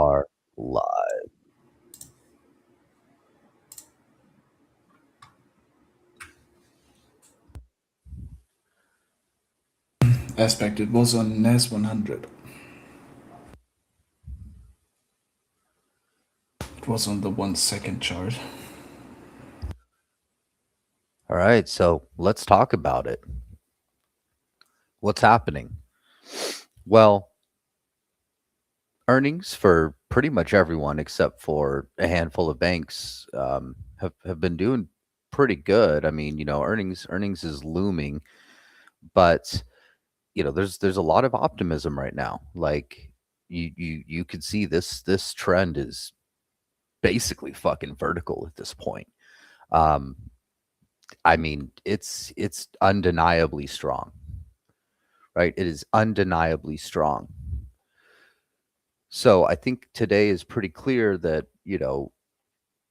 are live. Aspect. It was on NAS 100. It was on the 1 second chart. All right, so let's talk about it. What's happening? Well, earnings for pretty much everyone except for a handful of banks have been doing pretty good. I mean, earnings is looming, but there's a lot of optimism right now. Like you could see this trend is basically fucking vertical at this point. Um, I mean, it's undeniably strong, right? It is undeniably strong. So I think today is pretty clear that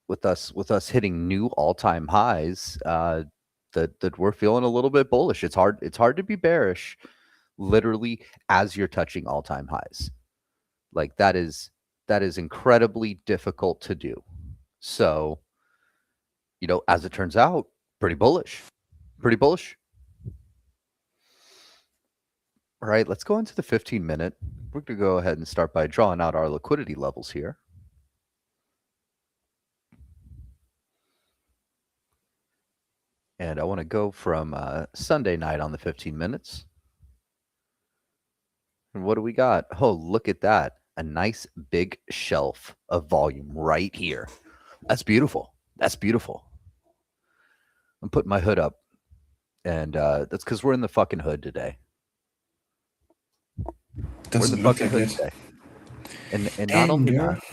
with us hitting new all-time highs, that we're feeling a little bit bullish. It's hard to be bearish, literally as you're touching all-time highs. Like that is incredibly difficult to do. So as it turns out, pretty bullish, pretty bullish. All right, let's go into the 15-minute. We're going to go ahead and start by drawing out our liquidity levels here. And I want to go from Sunday night on the 15 minutes. And what do we got? Oh, look at that. A nice big shelf of volume right here. That's beautiful. That's beautiful. I'm putting my hood up. And that's because we're in the fucking hood today. We're in the Doesn't look fucking like hood it. today. And not Damn, only girl. that,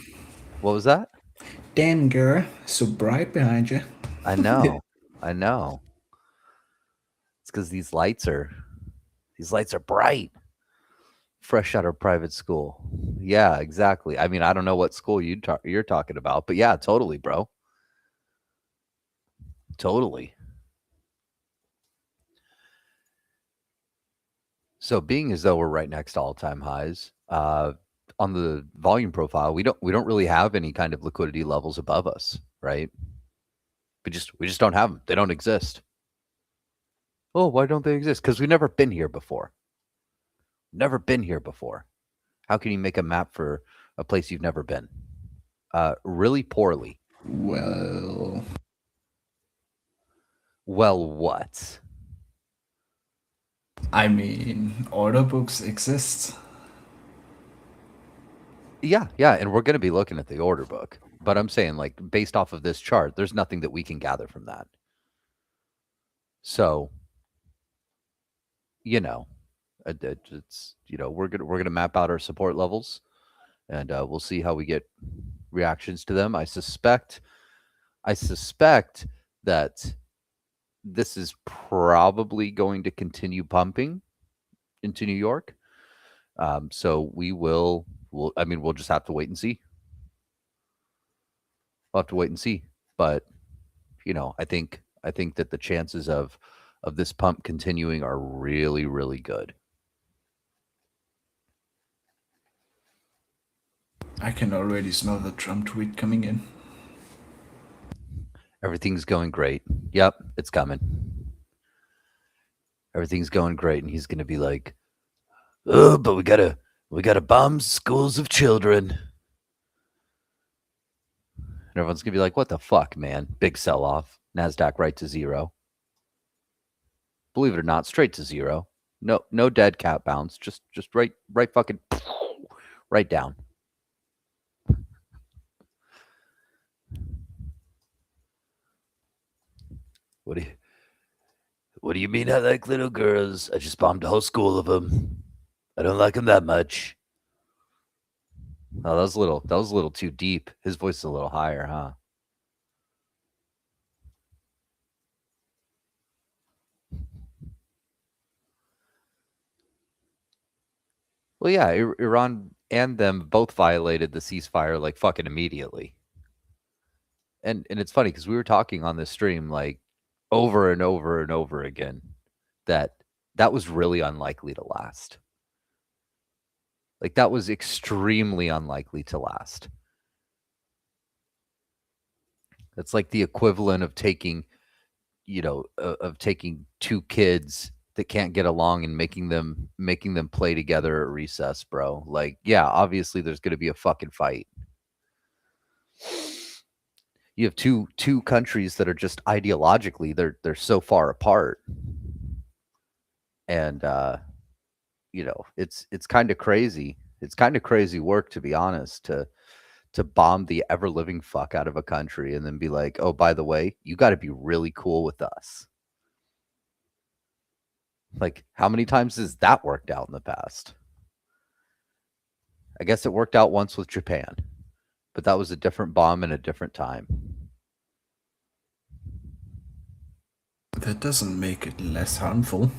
what was that? Damn, girl. So bright behind you. I know. I know. It's because these lights are bright. Fresh out of private school. Yeah, exactly. I mean, I don't know what school you're talking about, but yeah, totally, bro. Totally. So being as though we're right next to all-time highs, on the volume profile, we don't really have any kind of liquidity levels above us, right? We just don't have them. They don't exist. Oh, why don't they exist? Because we've never been here before. Never been here before. How can you make a map for a place you've never been? Really poorly. Well, Well, what? I mean, order books exist. Yeah, and we're going to be looking at the order book, but I'm saying, like, based off of this chart, there's nothing that we can gather from that. So, you know, it's we're gonna map out our support levels, and we'll see how we get reactions to them. I suspect that this is probably going to continue pumping into New York. So we'll just have to wait and see. We'll have to wait and see. But I think that the chances of this pump continuing are really, really good. I can already smell the Trump tweet coming in. Everything's going great. Yep, it's coming. Everything's going great, and he's gonna be like, "Oh, but we gotta bomb schools of children." And everyone's gonna be like, "What the fuck, man? Big sell off. Nasdaq right to zero. Believe it or not, straight to zero. No dead cat bounce. Just right fucking right down." What do you What do you mean I like little girls? I just bombed a whole school of them. I don't like them that much. Oh, that was a little too deep. His voice is a little higher, huh? Well, yeah, Iran and them both violated the ceasefire like fucking immediately. And it's funny because we were talking on this stream like over and over and over again that that was really unlikely to last. Like that was extremely unlikely to last. It's like the equivalent of taking, of taking two kids that can't get along and making them play together at recess, bro. Like, yeah, obviously there's going to be a fucking fight. You have two countries that are just ideologically they're so far apart, and it's kind of crazy. It's kind of crazy work, to be honest, to bomb the ever living fuck out of a country and then be like, oh, by the way, you got to be really cool with us. Like, how many times has that worked out in the past? I guess it worked out once with Japan, but that was a different bomb in a different time. That doesn't make it less harmful.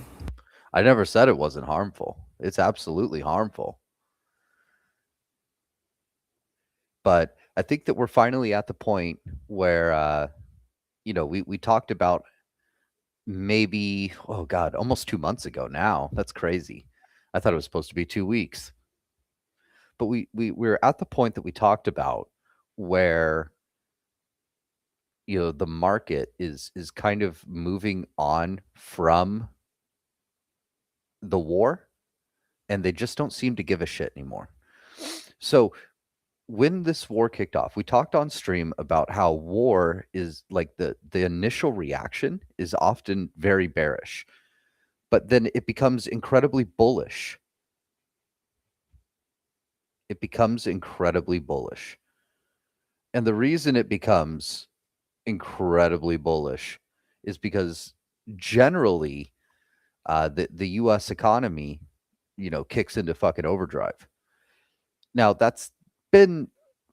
I never said it wasn't harmful. It's absolutely harmful. But I think that we're finally at the point where, we talked about maybe, oh God, almost 2 months ago now. That's crazy. I thought it was supposed to be 2 weeks. But we're at the point that we talked about where the market is kind of moving on from the war, and they just don't seem to give a shit anymore. So when this war kicked off, we talked on stream about how war is like the initial reaction is often very bearish, but then it becomes incredibly bullish. It becomes incredibly bullish. And the reason it becomes incredibly bullish is because generally the US economy, kicks into fucking overdrive. Now, that's been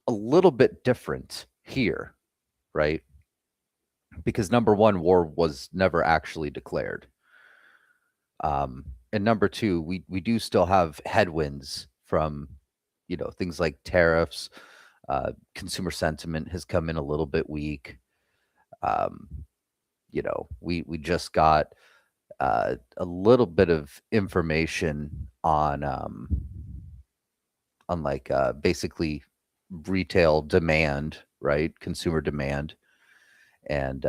a little bit different here, right? Because number one, war was never actually declared. And number two, we do still have headwinds from, things like tariffs. Consumer sentiment has come in a little bit weak. Um, we just got a little bit of information on like basically retail demand, right? Consumer demand, and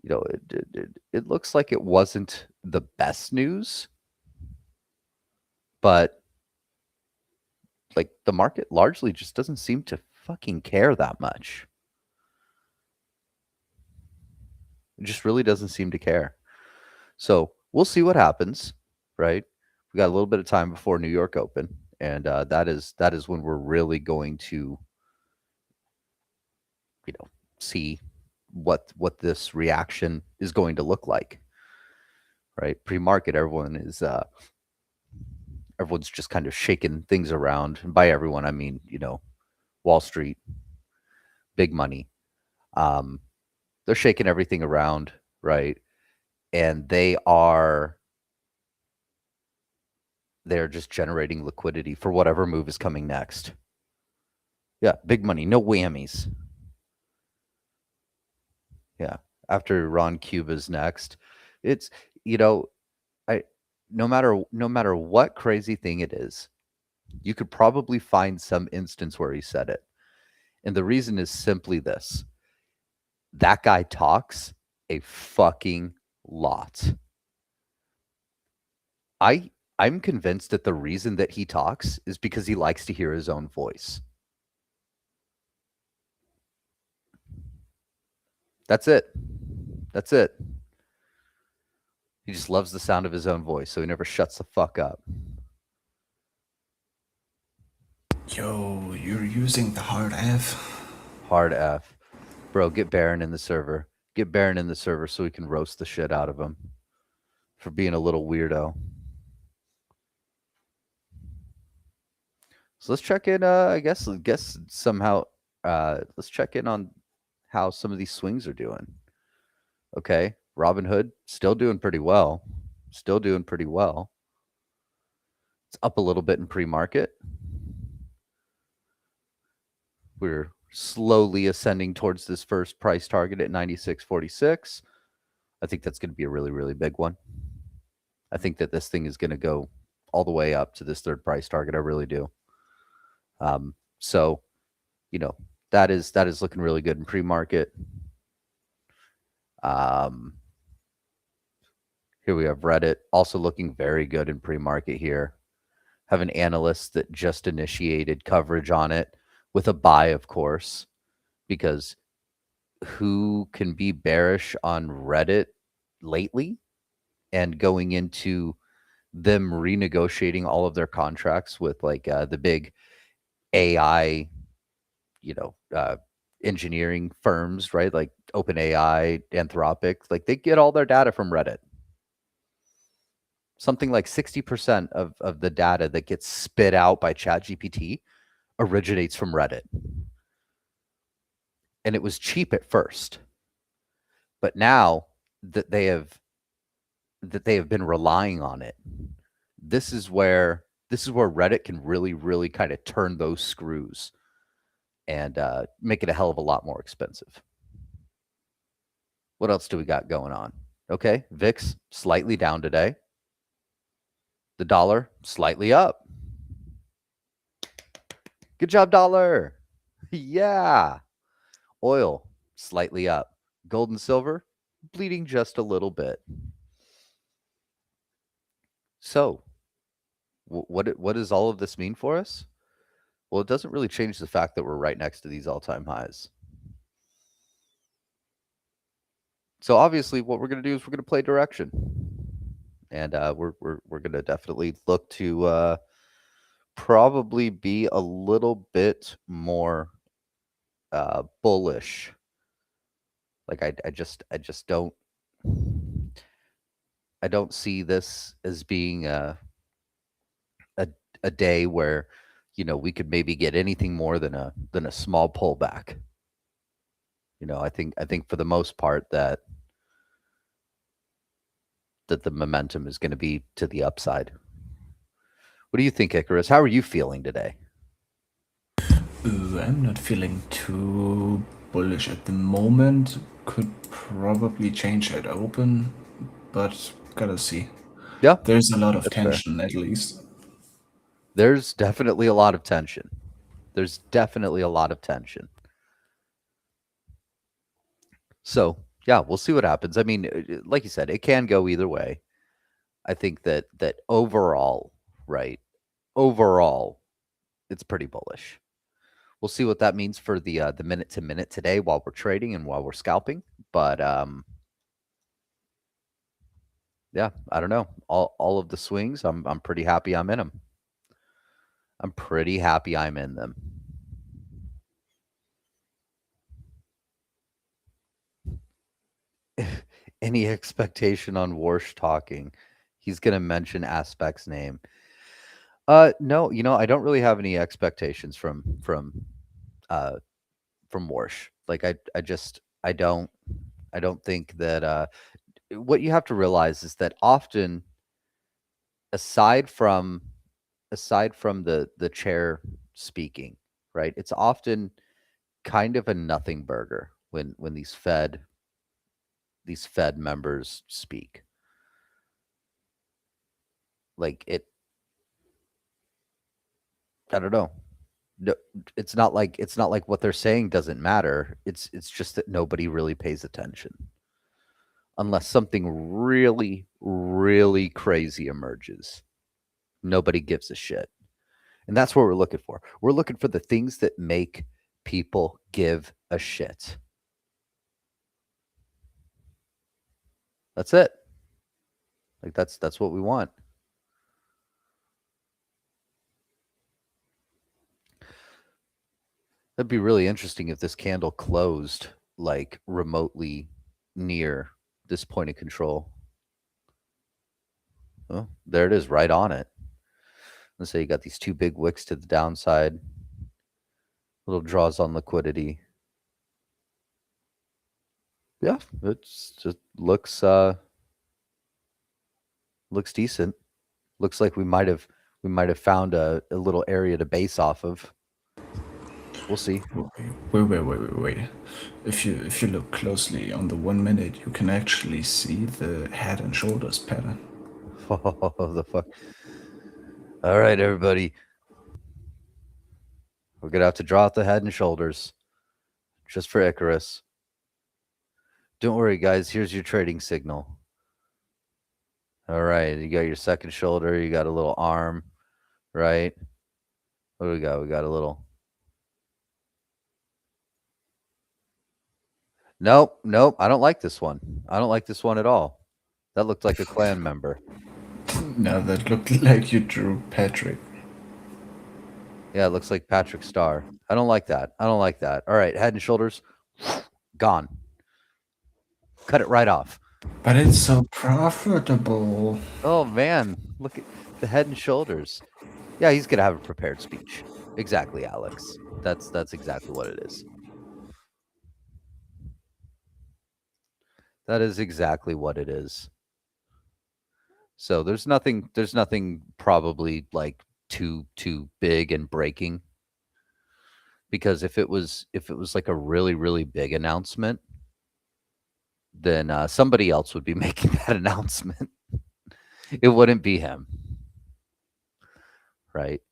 it looks like it wasn't the best news, but like the market largely just doesn't seem to fucking care that much. It just really doesn't seem to care. So we'll see what happens, right? We got a little bit of time before New York Open, and that is when we're really going to, see what this reaction is going to look like, right? Pre-market, everyone's just kind of shaking things around, and by everyone I mean Wall Street, big money. Um, they're shaking everything around, right? And they're just generating liquidity for whatever move is coming next. Yeah, big money, no whammies. Yeah, after Ron Cuba's next, it's I no matter what crazy thing it is, you could probably find some instance where he said it. And the reason is simply this: that guy talks a fucking lot. I'm convinced that the reason that he talks is because he likes to hear his own voice. That's it. That's it. He just loves the sound of his own voice, so he never shuts the fuck up. Yo, you're using the hard F. Hard F. Bro, get Baron in the server. Get Baron in the server so we can roast the shit out of him for being a little weirdo. So let's check in, I guess somehow, let's check in on how some of these swings are doing. Okay, Robinhood still doing pretty well. Still doing pretty well. It's up a little bit in pre-market. We're slowly ascending towards this first price target at 96.46. I think that's going to be a really, really big one. I think that this thing is going to go all the way up to this third price target. I really do. So, that is looking really good in pre-market. Here we have Reddit also looking very good in pre-market here. Have an analyst that just initiated coverage on it with a buy, of course, because who can be bearish on Reddit lately and going into them renegotiating all of their contracts with like the big AI, engineering firms, right? Like OpenAI, Anthropic, like they get all their data from Reddit. Something like 60% of the data that gets spit out by ChatGPT originates from Reddit. And it was cheap at first. But now that they have been relying on it, this is where Reddit can really kind of turn those screws and make it a hell of a lot more expensive. What else do we got going on? Okay, VIX slightly down today. The dollar slightly up. Good job, dollar. Yeah. Oil slightly up. Gold and silver bleeding just a little bit. So, what does all of this mean for us? Well, it doesn't really change the fact that we're right next to these all-time highs. So obviously, what we're going to do is we're going to play direction, and we're going to definitely look to probably be a little bit more bullish. Like I just don't see this as being a day where we could maybe get anything more than a small pullback. I think for the most part that the momentum is going to be to the upside. What do you think, Icarus? How are you feeling today? I'm not feeling too bullish at the moment. Could probably change at open, but gotta see. Yeah, There's a lot of that's fair. tension, at least. There's definitely a lot of tension. So, yeah, we'll see what happens. I mean, like you said, it can go either way. I think that overall, right? Overall, it's pretty bullish. We'll see what that means for the minute to minute today while we're trading and while we're scalping. But yeah, I don't know. All of the swings, I'm pretty happy I'm in them. I'm pretty happy I'm in them. Any expectation on Warsh talking? He's gonna mention Aspect's name. No, I don't really have any expectations from Warsh. Like I don't think that what you have to realize is that often aside from the chair speaking, right? It's often kind of a nothing burger when these Fed members speak. Like I don't know. No, it's not like what they're saying doesn't matter. It's just that nobody really pays attention unless something really, really crazy emerges. Nobody gives a shit. And that's what we're looking for. We're looking for the things that make people give a shit. That's it. Like that's what we want. That'd be really interesting if this candle closed like remotely near this point of control. Oh, there it is, right on it. Let's say you got these two big wicks to the downside. Little draws on liquidity. Yeah, it's just looks decent. Looks like we might have found a little area to base off of. We'll see. Wait. If you look closely on the 1 minute, you can actually see the head and shoulders pattern. Oh, the fuck. All right, everybody. We're going to have to draw out the Head and Shoulders just for Icarus. Don't worry, guys. Here's your trading signal. All right. You got your second shoulder. You got a little arm, right? What do we got? We got a little. Nope. Nope. I don't like this one. I don't like this one at all. That looked like a clan member. No, that looked like you drew Patrick. Yeah, it looks like Patrick Starr. I don't like that. I don't like that. All right. Head and Shoulders. Gone. Cut it right off. But it's so profitable. Oh man, look at the Head and Shoulders. Yeah, he's gonna have a prepared speech. Exactly, Alex. That's exactly what it is. That is exactly what it is. So there's nothing probably like too big and breaking. Because if it was like a really big announcement, then somebody else would be making that announcement. It wouldn't be him. Right?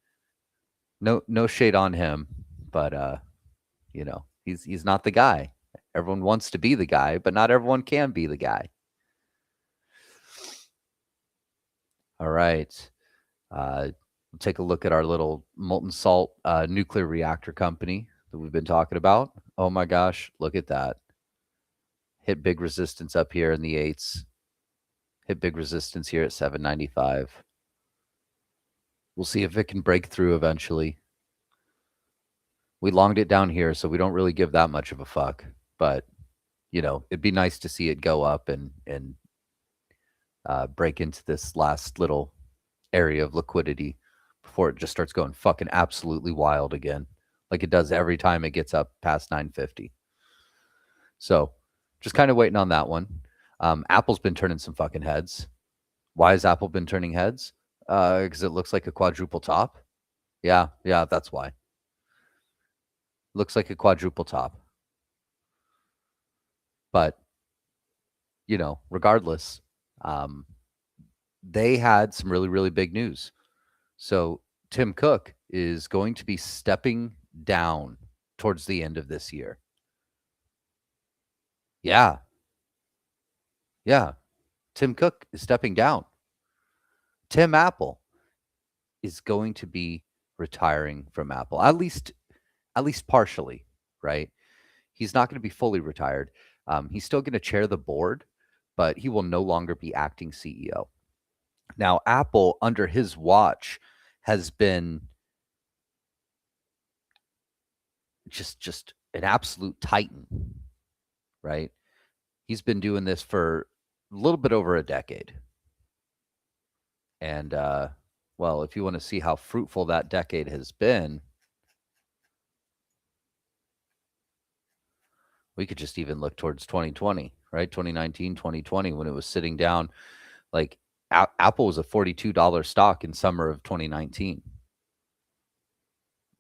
No shade on him, but he's not the guy. Everyone wants to be the guy, but not everyone can be the guy. All right. We'll take a look at our little molten salt nuclear reactor company that we've been talking about. Oh my gosh, look at that. Hit big resistance up here in the 8s. Hit big resistance here at 795. We'll see if it can break through eventually. We longed it down here, so we don't really give that much of a fuck. But, it'd be nice to see it go up and break into this last little area of liquidity before it just starts going fucking absolutely wild again, like it does every time it gets up past 950. So just kind of waiting on that one. Apple's been turning some fucking heads. Why has Apple been turning heads? Because it looks like a quadruple top. Yeah, that's why. Looks like a quadruple top. But, regardless, they had some really big news. So Tim Cook is going to be stepping down towards the end of this year. Yeah. Tim Cook is stepping down. Tim Apple is going to be retiring from Apple, at least partially, right? He's not going to be fully retired. He's still going to chair the board, but he will no longer be acting CEO. Now, Apple, under his watch, has been just an absolute titan, right? He's been doing this for a little bit over a decade. And, well, if you want to see how fruitful that decade has been, we could just even look towards 2020, right? 2019, 2020, when it was sitting down. Like, Apple was a $42 stock in summer of 2019.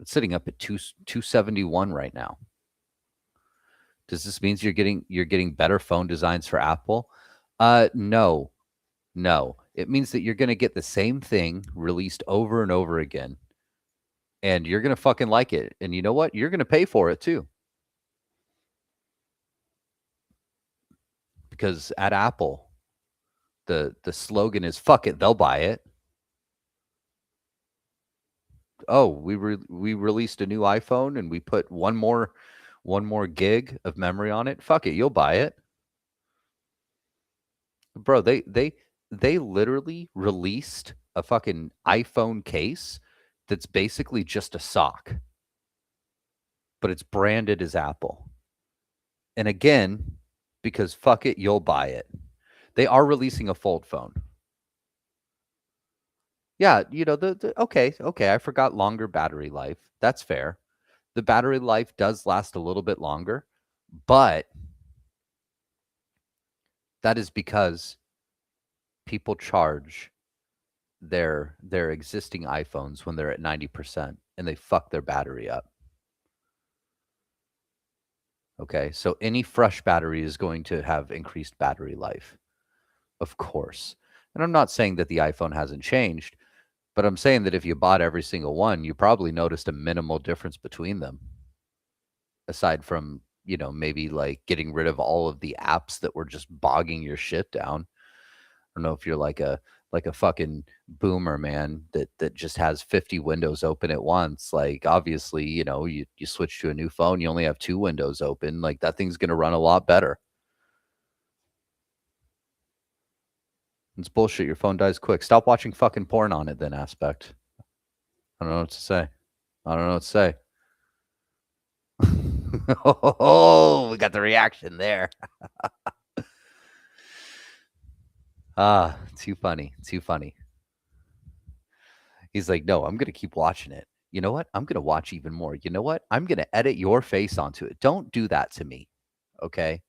It's sitting up at 271 right now. Does this mean you're getting better phone designs for Apple? No. It means that you're going to get the same thing released over and over again, and you're going to fucking like it. And you know what? You're going to pay for it too. Because at Apple, the slogan is "fuck it, they'll buy it." Oh, we released a new iPhone and we put one more gig of memory on it. Fuck it, you'll buy it. Bro, they literally released a fucking iPhone case that's basically just a sock, but it's branded as Apple. And again, because fuck it, you'll buy it. They are releasing a fold phone. Yeah, okay, I forgot longer battery life. That's fair. The battery life does last a little bit longer, but that is because people charge their existing iPhones when they're at 90% and they fuck their battery up. Okay, so any fresh battery is going to have increased battery life, of course. And I'm not saying that the iPhone hasn't changed, But I'm saying that if you bought every single one, you probably noticed a minimal difference between them, aside from, maybe like getting rid of all of the apps that were just bogging your shit down. I don't know if you're like a fucking boomer, man, that just has 50 windows open at once. Like, obviously, you switch to a new phone, you only have 2 windows open. Like, that thing's gonna run a lot better. It's bullshit. Your phone dies quick. Stop watching fucking porn on it then, Aspect. I don't know what to say. I don't know what to say. Oh, we got the reaction there. Too funny. Too funny. He's like, no, I'm going to keep watching it. You know what? I'm going to watch even more. You know what? I'm going to edit your face onto it. Don't do that to me. Okay.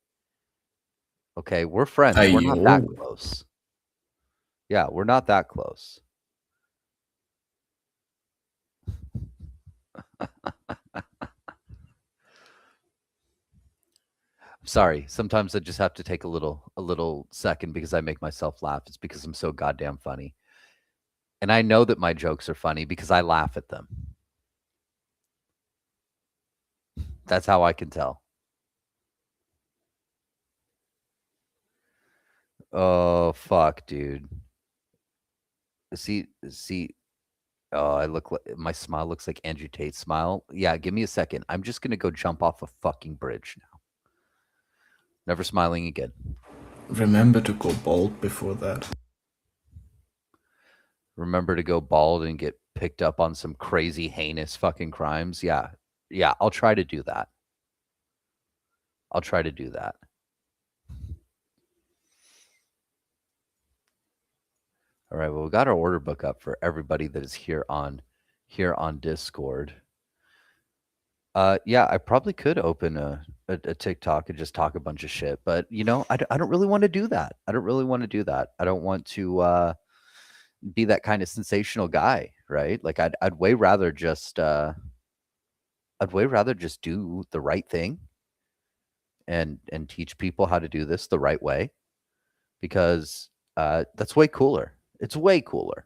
Okay. We're friends. We're not that Ayo. close. Yeah, we're not that close. Sorry. Sometimes I just have to take a little second because I make myself laugh. It's because I'm so goddamn funny. And I know that my jokes are funny because I laugh at them. That's how I can tell. Oh, fuck, dude. See. Oh, I look like my smile looks like Andrew Tate's smile. Yeah, give me a second. I'm just gonna go jump off a fucking bridge now. Never smiling again. Remember to go bald before that. Remember to go bald and get picked up on some crazy, heinous fucking crimes. Yeah. Yeah, I'll try to do that. I'll try to do that. All right. Well, we got our order book up for everybody that is here on Discord. Yeah, I probably could open a TikTok and just talk a bunch of shit, but I don't really want to do that. I don't really want to do that. I don't want to be that kind of sensational guy, right? Like I'd way rather just do the right thing and teach people how to do this the right way because that's way cooler. It's way cooler.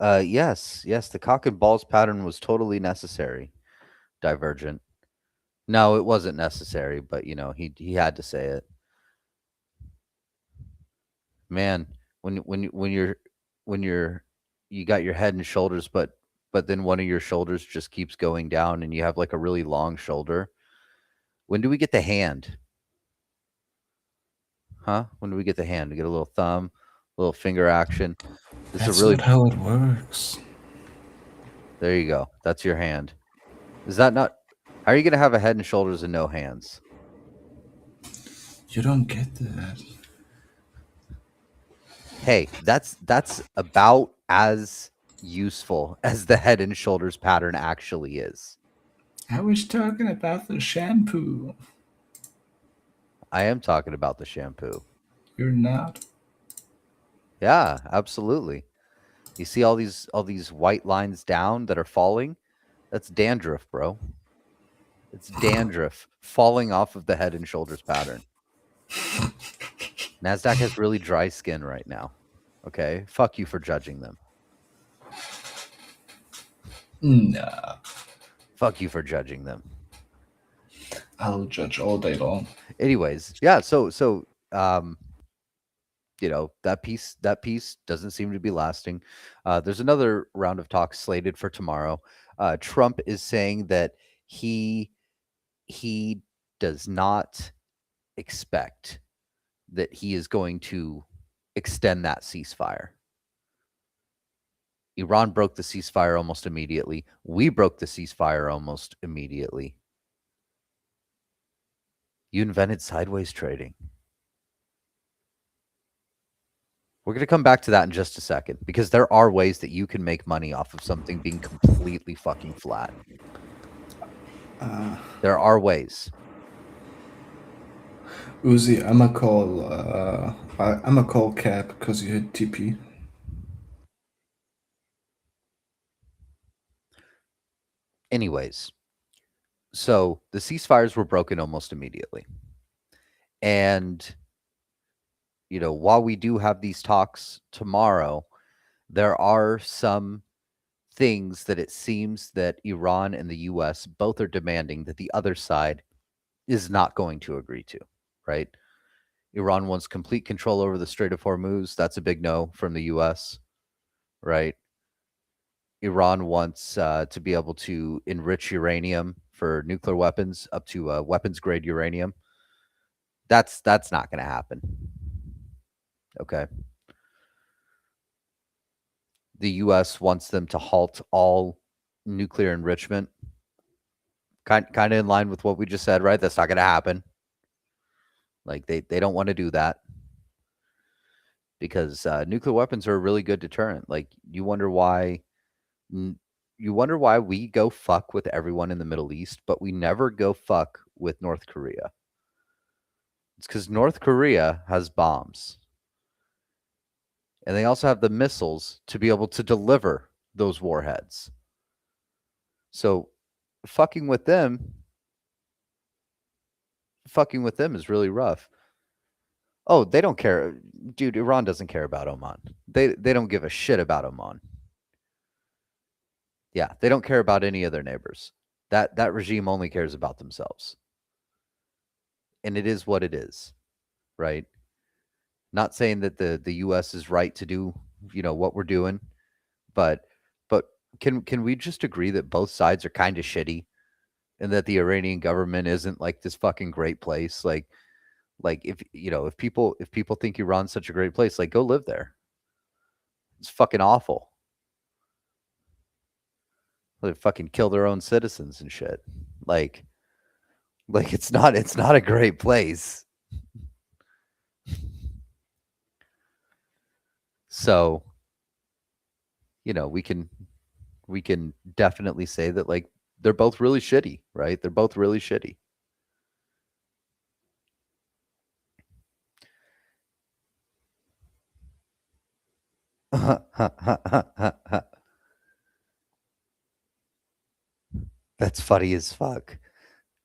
Yes, the cock and balls pattern was totally necessary. Divergent. No, it wasn't necessary, but he had to say it. Man, when you got your head and shoulders, but then one of your shoulders just keeps going down, and you have like a really long shoulder. When do we get the hand? Huh? When do we get the hand? We get a little thumb, a little finger action. This is a That's really not how it works. There you go. That's your hand. Is that not? How are you gonna have a head and shoulders and no hands? You don't get that. Hey, that's about as useful as the head and shoulders pattern actually is. I was talking about the shampoo. I am talking about the shampoo. You're not. Yeah, absolutely. You see all these white lines down that are falling? That's dandruff, bro. It's dandruff falling off of the head and shoulders pattern. NASDAQ has really dry skin right now. Okay? Fuck you for judging them. Nah. Fuck you for judging them. I'll judge all day long. Anyways, yeah, so that piece doesn't seem to be lasting. There's another round of talks slated for tomorrow. Trump is saying that he does not expect that he is going to extend that ceasefire. Iran broke the ceasefire almost immediately. We broke the ceasefire almost immediately. You invented sideways trading. We're going to come back to that in just a second because there are ways that you can make money off of something being completely fucking flat. There are ways. Uzi, I'ma call Cap because you hit TP. Anyways, So the ceasefires were broken almost immediately. And, while we do have these talks tomorrow, there are some things that it seems that Iran and the US both are demanding that the other side is not going to agree to, right? Iran wants complete control over the Strait of Hormuz. That's a big no from the US, right? Iran wants to be able to enrich uranium for nuclear weapons up to weapons grade uranium. That's not going to happen. Okay. The US wants them to halt all nuclear enrichment. Kind of in line with what we just said, right? That's not going to happen. Like they don't want to do that because nuclear weapons are a really good deterrent. Like you wonder why we go fuck with everyone in the Middle East, but we never go fuck with North Korea. It's because North Korea has bombs. And they also have the missiles to be able to deliver those warheads. So fucking with them is really rough. Oh, they don't care. Dude, Iran doesn't care about Oman. They don't give a shit about Oman. Yeah, they don't care about any of their neighbors. That regime only cares about themselves. And it is what it is, right? Not saying that the US is right to do, what we're doing, but but can we just agree that both sides are kind of shitty and that the Iranian government isn't like this fucking great place? Like if people think Iran's such a great place, like go live there. It's fucking awful. They fucking kill their own citizens and shit. Like it's not a great place. So, we can definitely say that like they're both really shitty, right? They're both really shitty. That's funny as fuck.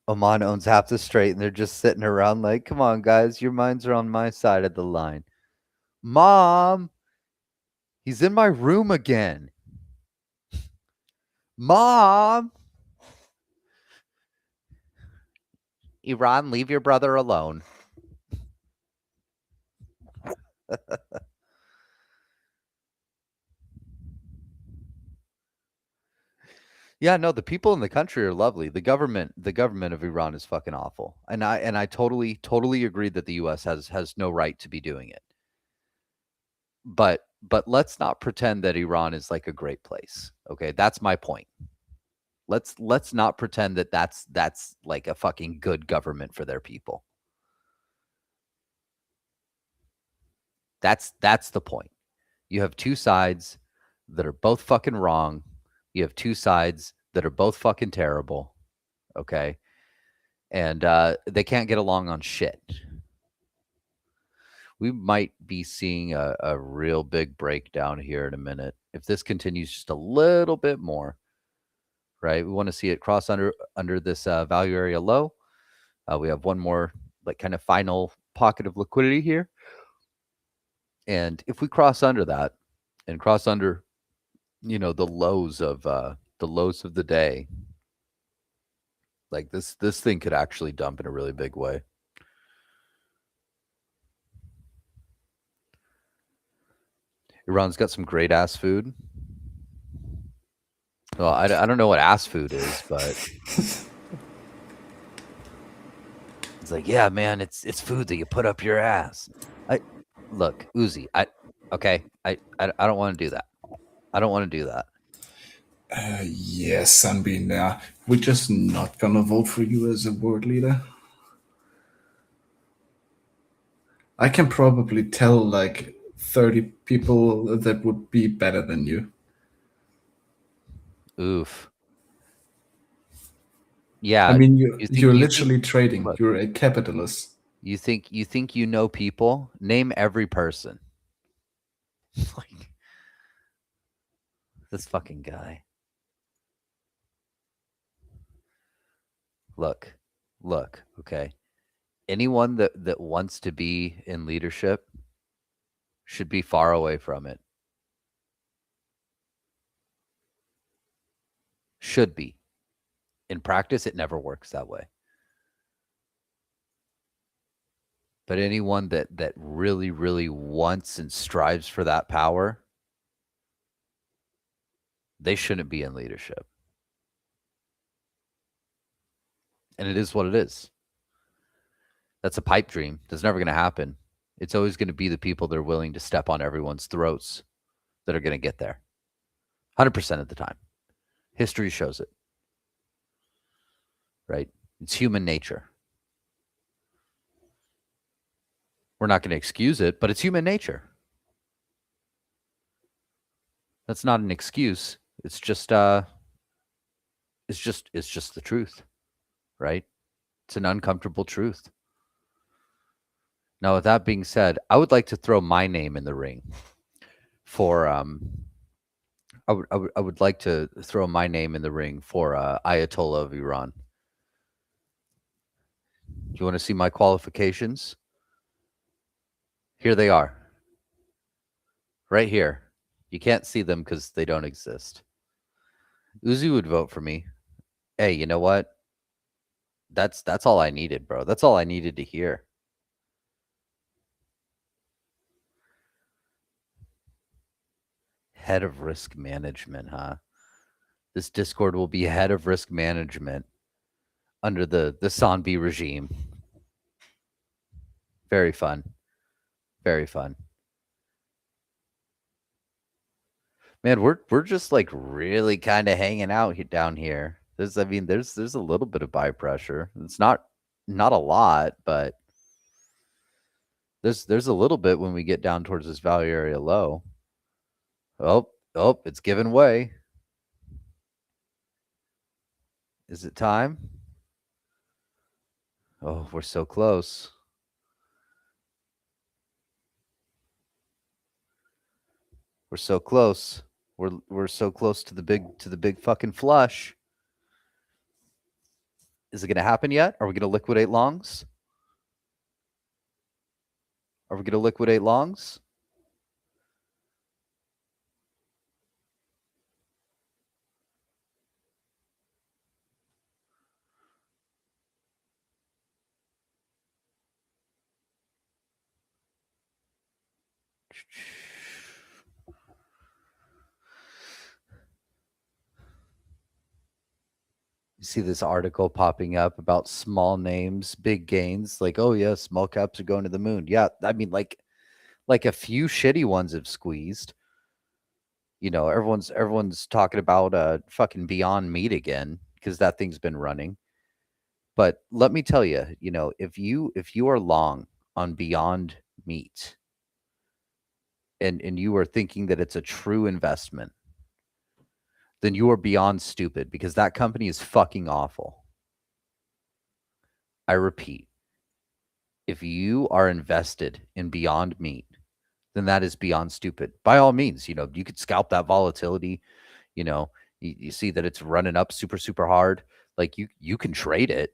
Oman owns half the strait and they're just sitting around like, come on, guys, your minds are on my side of the line. Mom, he's in my room again. Mom, Iran, leave your brother alone. Yeah, no, the people in the country are lovely. The government of Iran is fucking awful. And I totally agree that the US has no right to be doing it. But let's not pretend that Iran is like a great place. Okay? That's my point. Let's not pretend that that's like a fucking good government for their people. That's the point. You have two sides that are both fucking wrong. You have two sides that are both fucking terrible. Okay? And they can't get along on shit. We might be seeing a real big breakdown here in a minute. If this continues just a little bit more, right? We want to see it cross under this value area low. We have one more like kind of final pocket of liquidity here. And if we cross under that and cross under, the lows of the day, like this thing could actually dump in a really big way. Iran's got some great ass food. Well, I don't know what ass food is, but it's like, yeah, man, it's food that you put up your ass. I look, Uzi. I don't want to do that. I don't want to do that. Yes, Sunbeam, we're just not gonna vote for you as a world leader. I can probably tell like 30 people that would be better than you. Oof. Yeah. I mean, you think you're you think literally trading. look, You're a capitalist. you think you know people? Name every person. Like this fucking guy. Look, look, okay. Anyone that wants to be in leadership should be far away from it. Should be. In practice, it never works that way. But anyone that really, really wants and strives for that power, they shouldn't be in leadership. And it is what it is. That's a pipe dream. That's never going to happen. It's always going to be the people that are willing to step on everyone's throats that are going to get there. 100% of the time. History shows it. Right? It's human nature. We're not going to excuse it, but it's human nature. That's not an excuse. It's just the truth, right? It's an uncomfortable truth. Now, with that being said, I would like to throw my name in the ring for I would like to throw my name in the ring for Ayatollah of Iran. Do you want to see my qualifications? Here they are. Right here. You can't see them because they don't exist. Uzi would vote for me. Hey, you know what? That's all I needed, bro. That's all I needed to hear. Head of risk management, huh? This Discord will be head of risk management under the Sanbi regime. Very fun. Very fun. Man, we're just like really kind of hanging out down here. There's a little bit of buy pressure. It's not a lot, but there's a little bit when we get down towards this value area low. Oh, it's giving way. Is it time? Oh, we're so close. We're so close. We're so close to the big fucking flush. Is it going to happen yet? Are we going to liquidate longs? Are we going to liquidate longs? You see this article popping up about small names, big gains. Like, oh yeah, small caps are going to the moon. Yeah, I mean, like a few shitty ones have squeezed. You know, everyone's talking about fucking Beyond Meat again because that thing's been running. But let me tell you, you know, if you are long on Beyond Meat and you are thinking that it's a true investment, then you are beyond stupid because that company is fucking awful. I repeat, if you are invested in Beyond Meat, then that is beyond stupid. By all means, you know, you could scalp that volatility. You know, you see that it's running up super, super hard. Like you can trade it.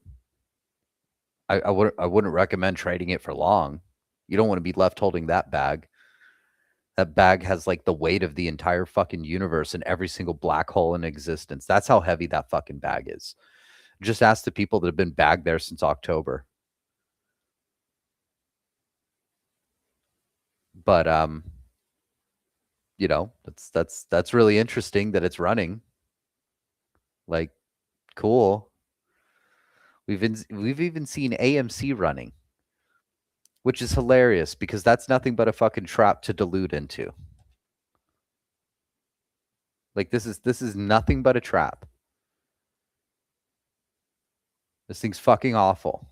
I wouldn't recommend trading it for long. You don't want to be left holding that bag. That bag has like the weight of the entire fucking universe and every single black hole in existence. That's how heavy that fucking bag is. Just ask the people that have been bagged there since October. But you know, that's really interesting that it's running. Like, cool. We've even seen AMC running, which is hilarious because that's nothing but a fucking trap to dilute into. Like this is nothing but a trap. This thing's fucking awful.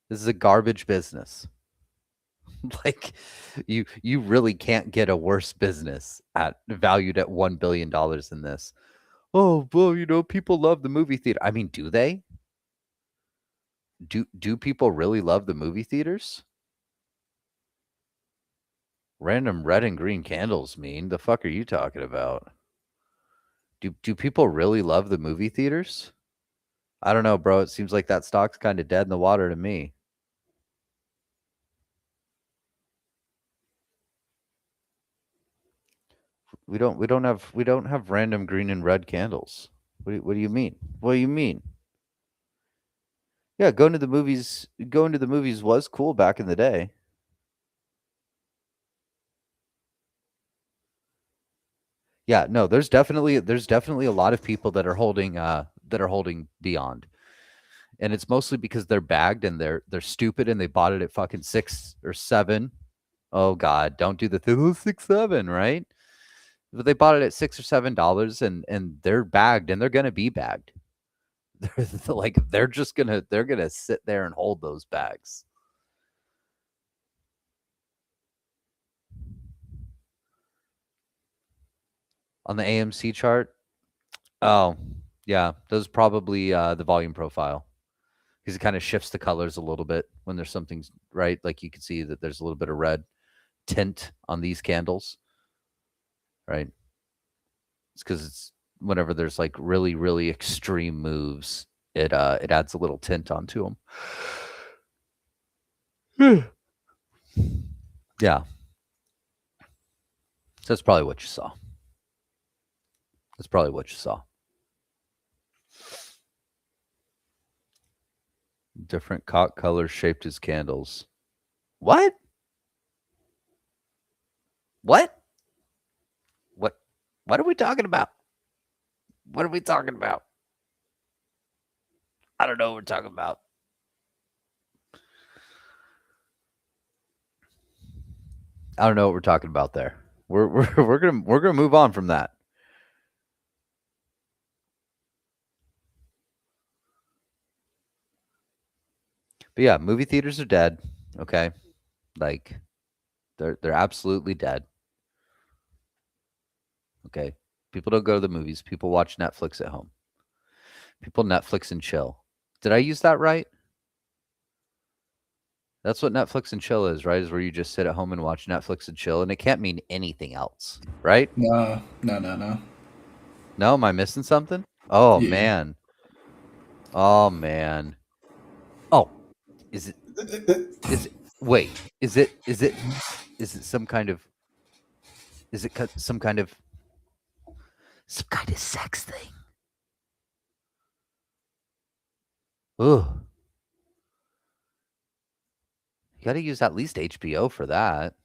This is a garbage business. Like you really can't get a worse business valued at $1 billion than this. Oh, well, you know, people love the movie theater. I mean, do they? Do people really love the movie theaters? Random red and green candles mean the fuck are you talking about? Do people really love the movie theaters? I don't know, bro. It seems like that stock's kind of dead in the water to me. We don't have random green and red candles. What do you mean? What do you mean? Yeah, going to the movies was cool back in the day. Yeah, no, there's definitely a lot of people that are holding Beyond. And it's mostly because they're bagged and they're stupid and they bought it at fucking 6 or 7. Oh god, don't do the 6 7, right? But they bought it at 6 or $7 and they're bagged and they're going to be bagged. Like they're going to sit there and hold those bags. On the AMC chart, oh, yeah, those probably the volume profile because it kind of shifts the colors a little bit when there's something right. Like you can see that there's a little bit of red tint on these candles, right? It's because it's whenever there's like really really extreme moves, it adds a little tint onto them. Yeah, so that's probably what you saw. That's probably what you saw. Different cock colors shaped as candles. What? What? What? What are we talking about? What are we talking about? I don't know what we're talking about. I don't know what we're talking about there. We're gonna move on from that. But yeah, movie theaters are dead. Okay, like they're absolutely dead. Okay, people don't go to the movies. People watch Netflix at home. People Netflix and chill. Did I use that right? That's what Netflix and chill is, right? Is where you just sit at home and watch Netflix and chill, and it can't mean anything else, right? No, no, no, no. No, am I missing something? Oh Yeah. man. Oh man. Oh, is it? Is it? Wait. Is it? Is it? Is it some kind of? Is it some kind of sex thing? Ugh. You got to use at least HBO for that.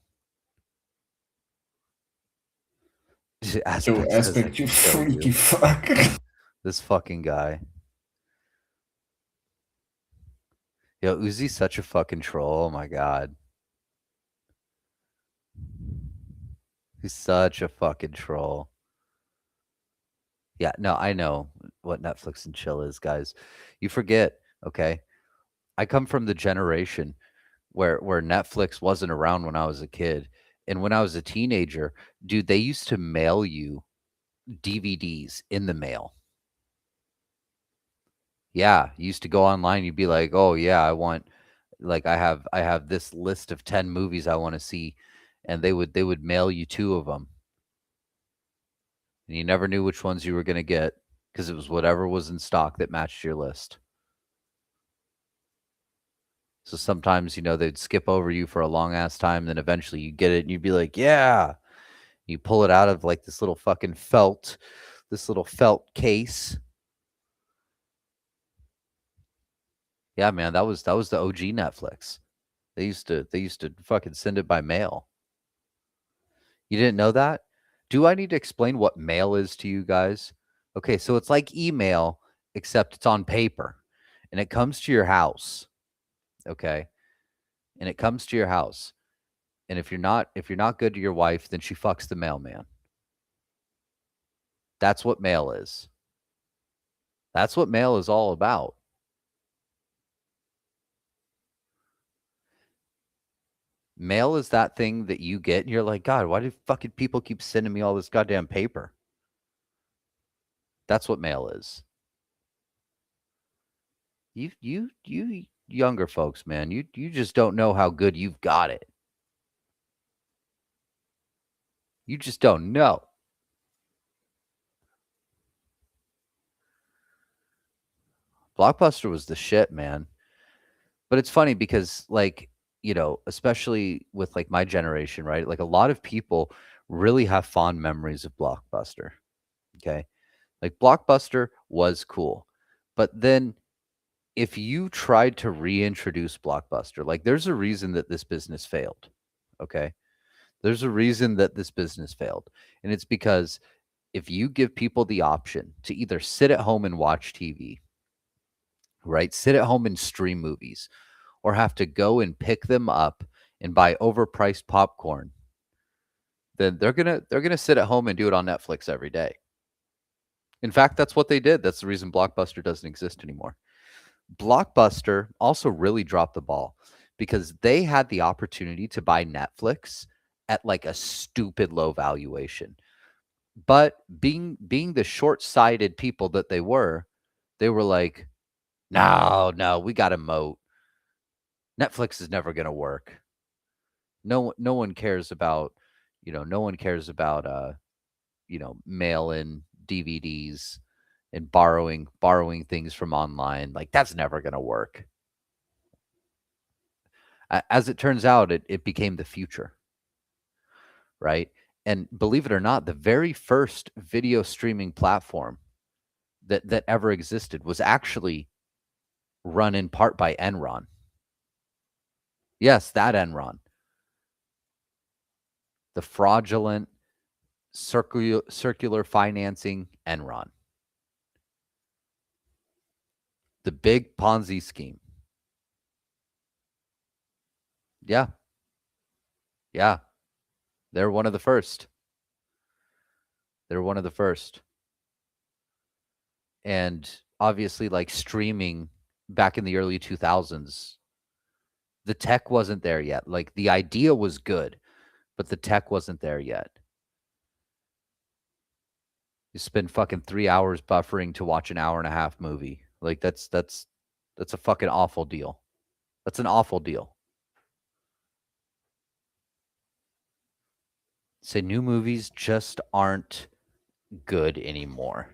Yo, Aspect says I aspect, you can kill freaky you. fuck. This fucking guy. Yo, Uzi's such a fucking troll. Oh my god. He's such a fucking troll. Yeah, no, I know what Netflix and chill is, guys. You forget, okay? I come from the generation where Netflix wasn't around when I was a kid. And when I was a teenager, dude, they used to mail you DVDs in the mail. Yeah, you used to go online, you'd be like, "Oh yeah, I have this list of 10 movies I want to see." And they would mail you two of them. And you never knew which ones you were going to get because it was whatever was in stock that matched your list. So sometimes, they'd skip over you for a long ass time, then eventually you get it and you'd be like, "Yeah." You pull it out of like this little felt case. Yeah, man, that was the OG Netflix. They used to fucking send it by mail. You didn't know that? Do I need to explain what mail is to you guys? Okay, so it's like email except it's on paper and it comes to your house, okay? And it comes to your house. And if you're not good to your wife, then she fucks the mailman. That's what mail is. That's what mail is all about. Mail is that thing that you get and you're like, "God, why do fucking people keep sending me all this goddamn paper?" That's what mail is. You younger folks, man, you just don't know how good you've got it. You just don't know. Blockbuster was the shit, man. But it's funny because, like, especially with like my generation, right? Like a lot of people really have fond memories of Blockbuster. Okay. Like Blockbuster was cool. But then if you tried to reintroduce Blockbuster, like there's a reason that this business failed. Okay. There's a reason that this business failed. And it's because if you give people the option to either sit at home and watch TV, right? Sit at home and stream movies, or have to go and pick them up and buy overpriced popcorn, then they're gonna sit at home and do it on Netflix every day. In fact, that's what they did. That's the reason Blockbuster doesn't exist anymore. Blockbuster also really dropped the ball because they had the opportunity to buy Netflix at like a stupid low valuation. But being the short-sighted people that they were like, no, no, we got a moat. Netflix is never gonna work. No one cares about, no one cares about mail in DVDs and borrowing things from online. Like that's never gonna work. As it turns out, it became the future, right? And believe it or not, the very first video streaming platform that ever existed was actually run in part by Enron. Yes, that Enron. The fraudulent circular financing Enron. The big Ponzi scheme. Yeah. Yeah. They're one of the first. They're one of the first. And obviously, like streaming back in the early 2000s, the tech wasn't there yet. Like the idea was good, but the tech wasn't there yet. You spend fucking 3 hours buffering to watch an hour and a half movie. Like that's a fucking awful deal. That's an awful deal. Say new movies just aren't good anymore.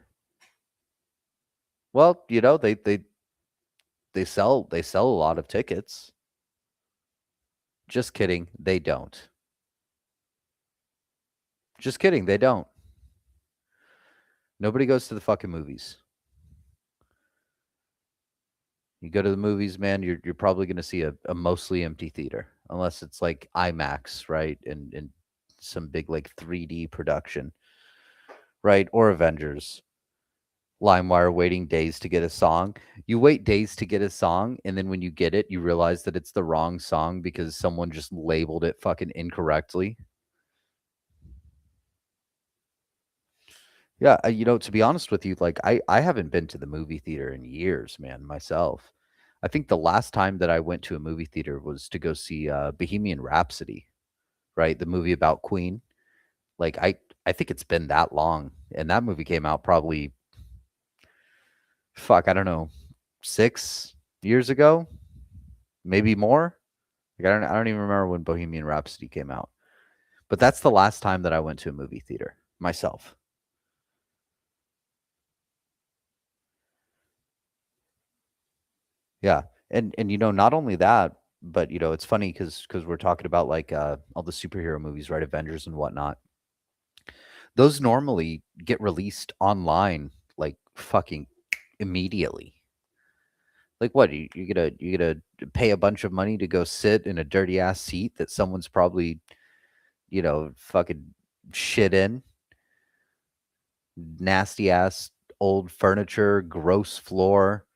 Well, they sell a lot of tickets. Just kidding, they don't. Just kidding, they don't. Nobody goes to the fucking movies. You go to the movies, man, you're probably going to see a mostly empty theater, unless it's like IMAX, right? And some big like 3D production, right? Or Avengers. LimeWire waiting days to get a song. You wait days to get a song, and then when you get it, you realize that it's the wrong song because someone just labeled it fucking incorrectly. Yeah, to be honest with you, like I haven't been to the movie theater in years, man, myself. I think the last time that I went to a movie theater was to go see Bohemian Rhapsody, right? The movie about Queen. Like I think it's been that long, and that movie came out probably fuck, I don't know, 6 years ago, maybe more. Like I don't even remember when Bohemian Rhapsody came out. But that's the last time that I went to a movie theater myself. Yeah. And not only that, but it's funny because we're talking about like all the superhero movies, right? Avengers and whatnot. Those normally get released online like fucking immediately. Like what? You gonna pay a bunch of money to go sit in a dirty ass seat that someone's probably, fucking shit in, nasty ass old furniture, gross floor,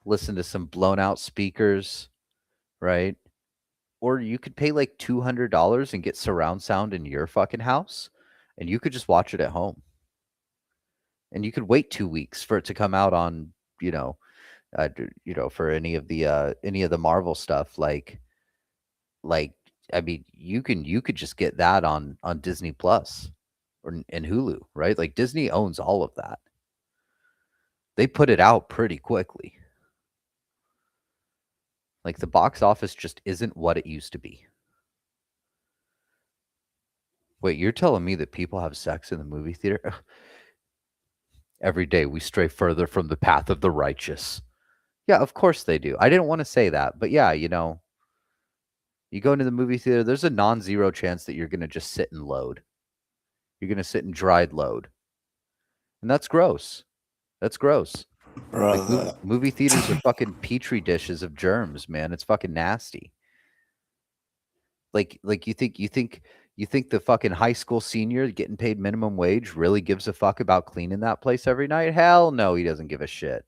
listen to some blown out speakers, right? Or you could pay like $200 and get surround sound in your fucking house, and you could just watch it at home. And you could wait 2 weeks for it to come out on, for any of the Marvel stuff. Like I mean, you could just get that on Disney Plus or and Hulu, right? Like Disney owns all of that. They put it out pretty quickly. Like the box office just isn't what it used to be. Wait, you're telling me that people have sex in the movie theater? Every day we stray further from the path of the righteous. Yeah, of course they do. I didn't want to say that, but yeah, you know, you go into the movie theater, there's a non-zero chance that you're going to just sit and load. You're going to sit in dried load. And that's gross. That's gross. Like Brother. movie theaters are fucking petri dishes of germs, man. It's fucking nasty. Like you think the fucking high school senior getting paid minimum wage really gives a fuck about cleaning that place every night? Hell no, he doesn't give a shit.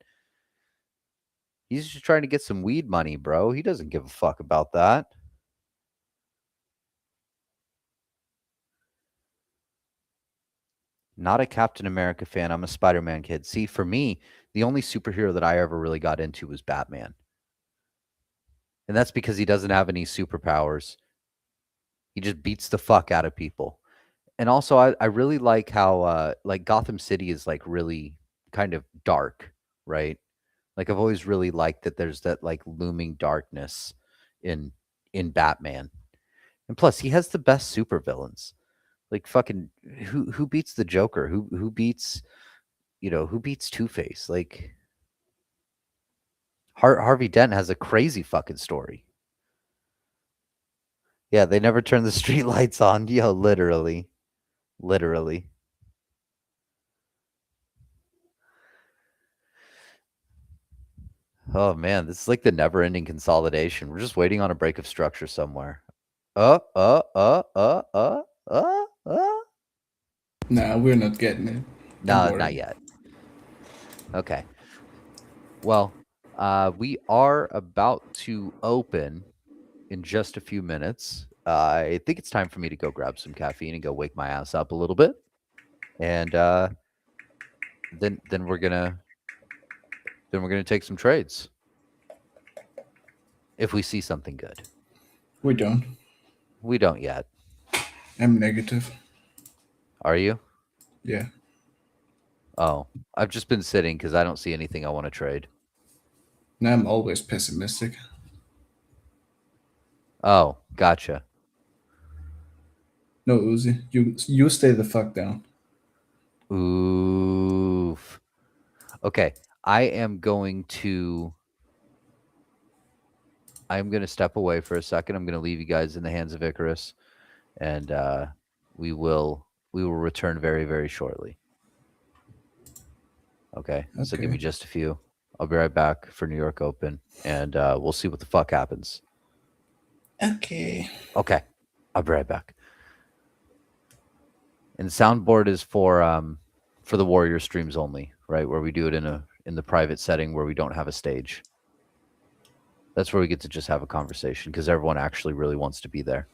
He's just trying to get some weed money, bro. He doesn't give a fuck about that. Not a Captain America fan. I'm a Spider-Man kid. See, for me, the only superhero that I ever really got into was Batman. And that's because he doesn't have any superpowers. He just beats the fuck out of people. And also I really like how like Gotham City is like really kind of dark, right? Like I've always really liked that there's that like looming darkness in in Batman. And plus he has the best supervillains. Like fucking who beats the Joker? Who beats, you know, who beats Two-Face? Like Harvey Dent has a crazy fucking story. Yeah, they never turn the street lights on. Yo, literally. Literally. Oh man, this is like the never-ending consolidation. We're just waiting on a break of structure somewhere. Uh, uh, uh, uh, uh, uh. Nah, we're not getting it. Don't No, not worry. yet. Okay. Well, we are about to open in just a few minutes. I think it's time for me to go grab some caffeine and go wake my ass up a little bit, and then we're gonna take some trades if we see something good. We don't. We don't yet. I'm negative. Are you? Yeah. Oh, I've just been sitting because I don't see anything I want to trade. Now I'm always pessimistic. Oh, gotcha. No, Uzi, you stay the fuck down. Oof. Okay, I am going to step away for a second. I'm going to leave you guys in the hands of Icarus, and we will return very very shortly. Okay, so give Okay. me just a few. I'll be right back for New York Open, and we'll see what the fuck happens. Okay. Okay, I'll be right back. And the soundboard is for the Warrior streams only, right? Where we do it in the private setting where we don't have a stage. That's where we get to just have a conversation because everyone actually really wants to be there.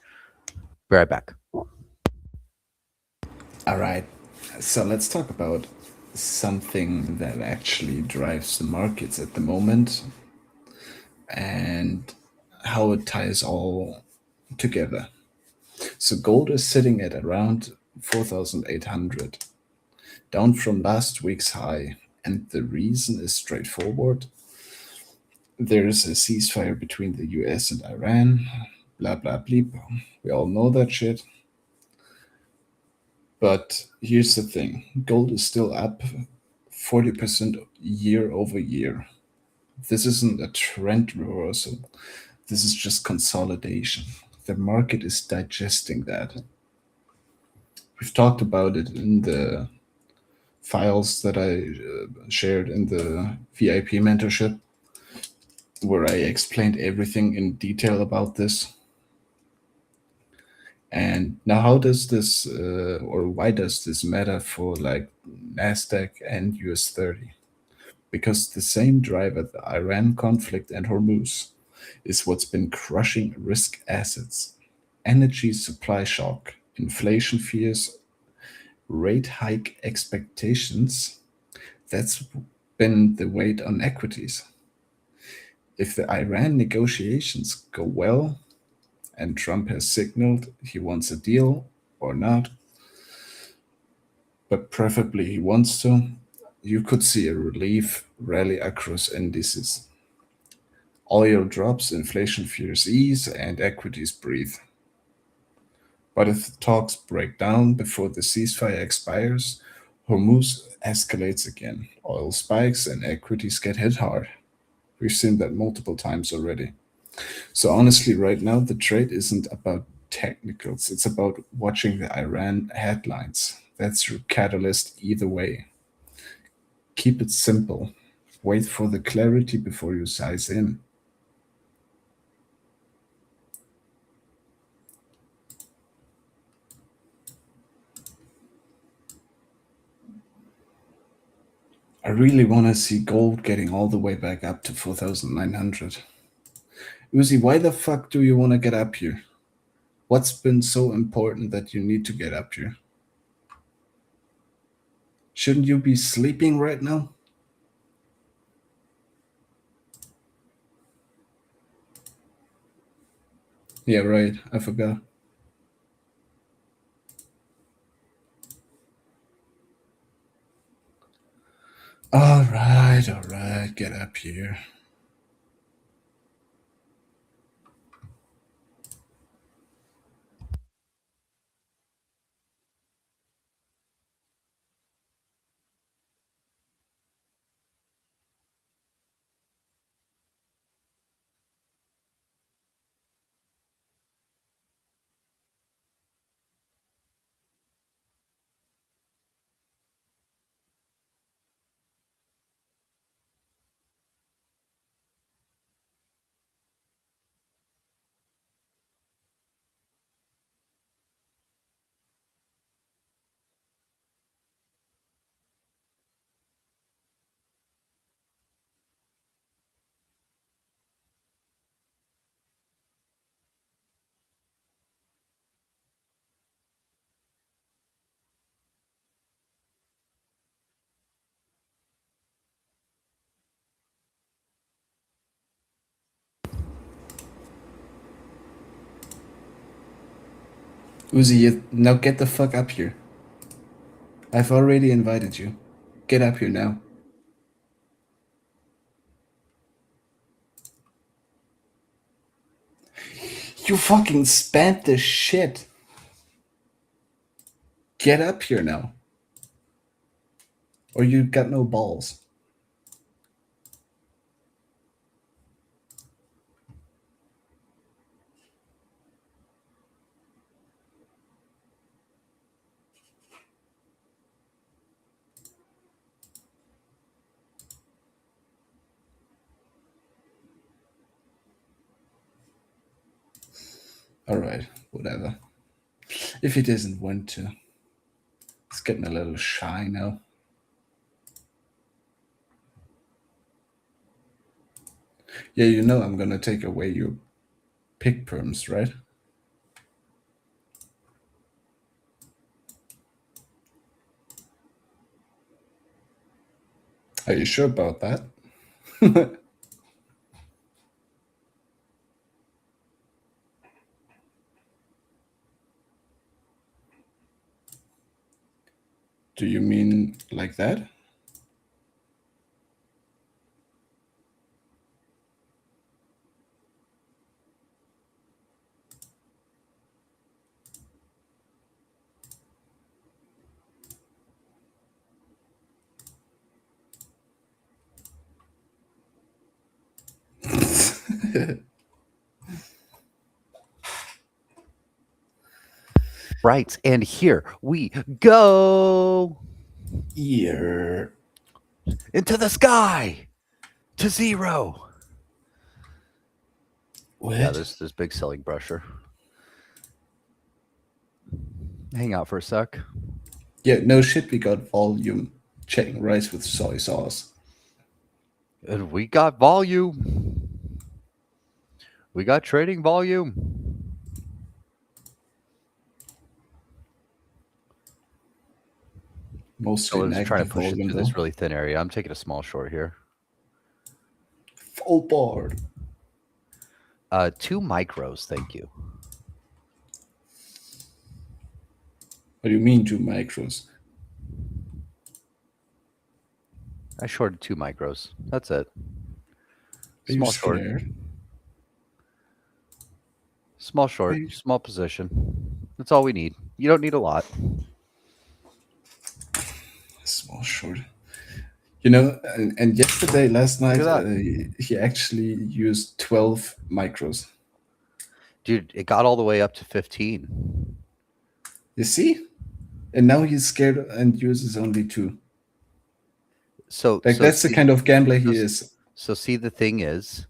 Be right back. All right. So let's talk about something that actually drives the markets at the moment and how it ties all together. So gold is sitting at around 4,800, down from last week's high. And the reason is straightforward. There is a ceasefire between the US and Iran, blah, blah, bleep. We all know that shit. But here's the thing, gold is still up 40% year over year. This isn't a trend reversal, this is just consolidation. The market is digesting that. We've talked about it in the files that I shared in the VIP mentorship, where I explained everything in detail about this. And now, how does this, or why does this matter for like NASDAQ and US 30? Because the same driver, the Iran conflict and Hormuz, is what's been crushing risk assets. Energy supply shock, inflation fears, rate hike expectations, that's been the weight on equities. If the Iran negotiations go well, and Trump has signaled he wants a deal or not, but preferably he wants to, you could see a relief rally across indices. Oil drops, inflation fears ease, and equities breathe. But if the talks break down before the ceasefire expires, Hormuz escalates again. Oil spikes and equities get hit hard. We've seen that multiple times already. So honestly, right now the trade isn't about technicals. It's about watching the Iran headlines. That's your catalyst either way. Keep it simple. Wait for the clarity before you size in. I really want to see gold getting all the way back up to 4,900. Uzi, why the fuck do you want to get up here? What's been so important that you need to get up here? Shouldn't you be sleeping right now? Yeah, right. I forgot. All right, get up here. Uzi, now get the fuck up here. I've already invited you. Get up here now. You fucking spammed the shit. Get up here now. Or you got no balls. Alright, whatever. If he doesn't want to. It's getting a little shy now. Yeah, you know I'm gonna take away your pick perms, right? Are you sure about that? Do you mean like that? Right. And here we go Ear. into the sky to zero. What? Yeah, there's big selling pressure. Hang out for a sec. Yeah, no shit, we got volume checking rice with soy sauce. And we got volume. We got trading volume. Mostly Someone's trying to negative push it volume through though. this really thin area. I'm taking a small short here. Full board. 2 micros, thank you. What do you mean 2 micros? I shorted 2 micros. That's it. Are you Small short. scared? Small short. Small position. That's all we need. You don't need a lot. Small short. You know, and yesterday, last Look night, at that. he actually used 12 micros. Dude, it got all the way up to 15. You see? And now he's scared and uses only 2. So Like, that's the see, kind of gambler he so, is. so see the thing is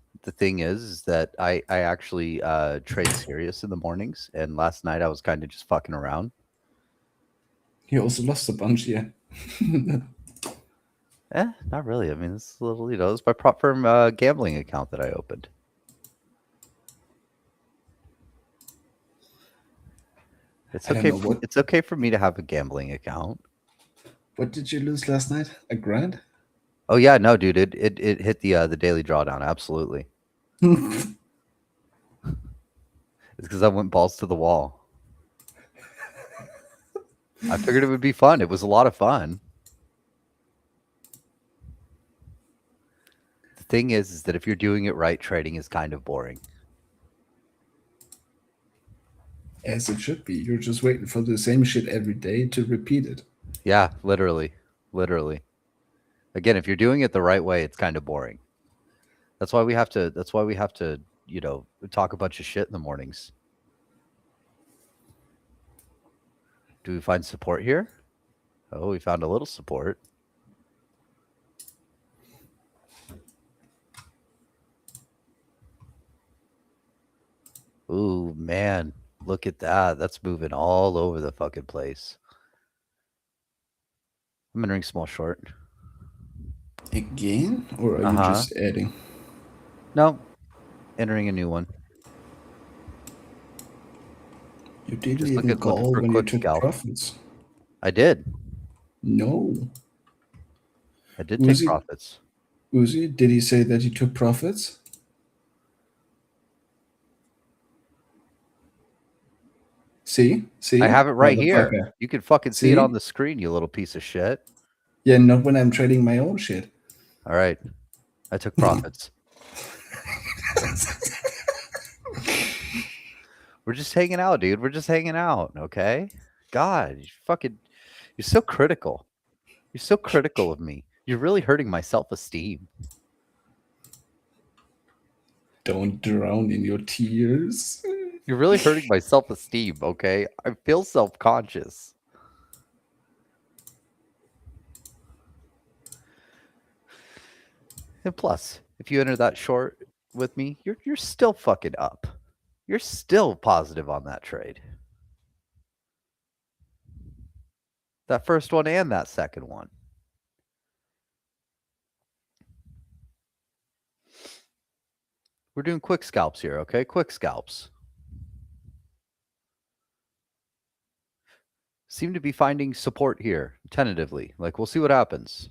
that I actually trade serious in the mornings, and last night I was kind of just fucking around. He also lost a bunch, yeah. Not really. I mean, it's a little, it's my prop firm gambling account that I opened. It's I don't okay. know what. It's okay for me to have a gambling account. What did you lose last night? A grand? Oh yeah, no, dude, it hit the daily drawdown. Absolutely, it's because I went balls to the wall. I figured it would be fun. It was a lot of fun. The thing is that if you're doing it right, trading is kind of boring. As it should be. You're just waiting for the same shit every day to repeat it. Yeah, literally. Again, if you're doing it the right way, it's kind of boring. That's why we have to. Talk a bunch of shit in the mornings. Do we find support here? Oh, we found a little support. Ooh, man. Look at that. That's moving all over the fucking place. I'm entering small short. Again? Or are you Uh-huh. just adding? No. Entering a new one. You didn't Just even looking call for a when you quick took scalp. profits. I did. No. I did take profits. Uzi, did he say that he took profits? See? I have it right here. Motherfucker. You can fucking see it See? on the screen, you little piece of shit. Yeah, not when I'm trading my own shit. All right. I took profits. We're just hanging out, dude. We're just hanging out, okay? God, you're so critical. You're so critical of me. You're really hurting my self-esteem. Don't drown in your tears. You're really hurting my self-esteem, okay? I feel self-conscious. And plus, if you enter that short with me, you're still fucking up. You're still positive on that trade. That first one and that second one. We're doing quick scalps here, okay? Quick scalps. Seem to be finding support here, tentatively. Like, we'll see what happens.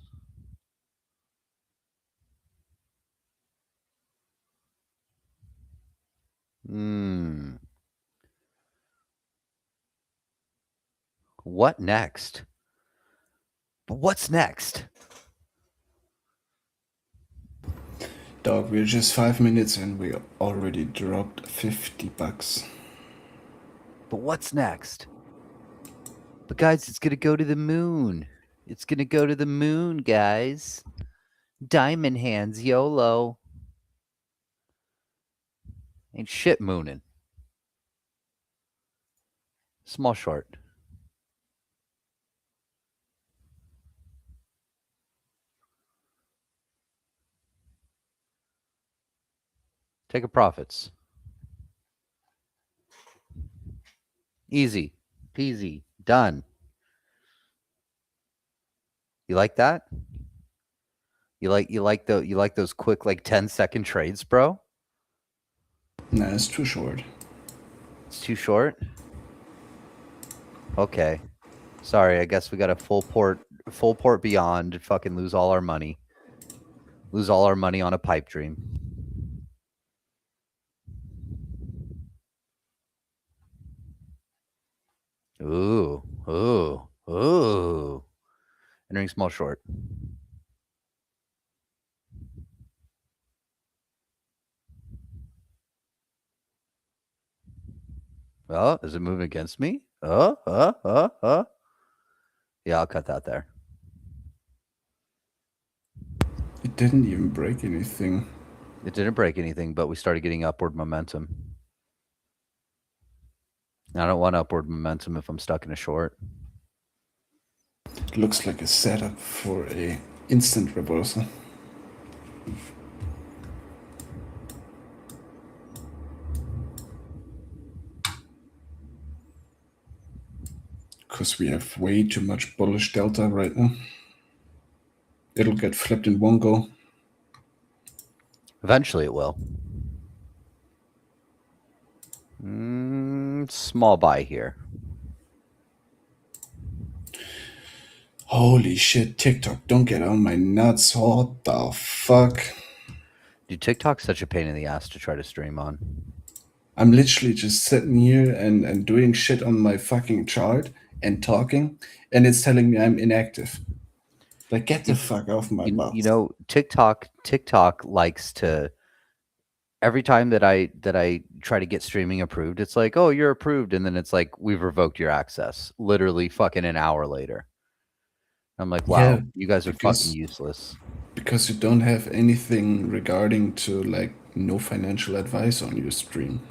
What next? What's next? Dog, we're just 5 minutes and we already dropped $50. But what's next? But guys, it's going to go to the moon. It's going to go to the moon, guys. Diamond hands, YOLO. Ain't shit mooning. Small short. Take a profits. Easy. Peasy. Done. You like that? You like those quick, like 10-second trades, bro? Nah, it's too short. It's too short? Okay. Sorry, I guess we got a full port beyond, fucking lose all our money. Lose all our money on a pipe dream. Ooh. Entering small short. Oh, is it moving against me? Yeah, I'll cut that there. didn't even break anything. It didn't break anything, but we started getting upward momentum. I don't want upward momentum if I'm stuck in a short. It looks like a setup for a instant reversal. Because we have way too much bullish delta right now. It'll get flipped in one go. Eventually it will. Small buy here. Holy shit, TikTok, don't get on my nuts. What the fuck? Dude, TikTok's such a pain in the ass to try to stream on. I'm literally just sitting here and doing shit on my fucking chart and talking, and it's telling me I'm inactive. Like, get the fuck off my butt. You know, TikTok likes to, every time that I try to get streaming approved, it's like, oh, you're approved, and then it's like, we've revoked your access. Literally fucking an hour later. I'm like, wow, Yeah, you guys are because- fucking useless. Because you don't have anything regarding to, like, no financial advice on your stream.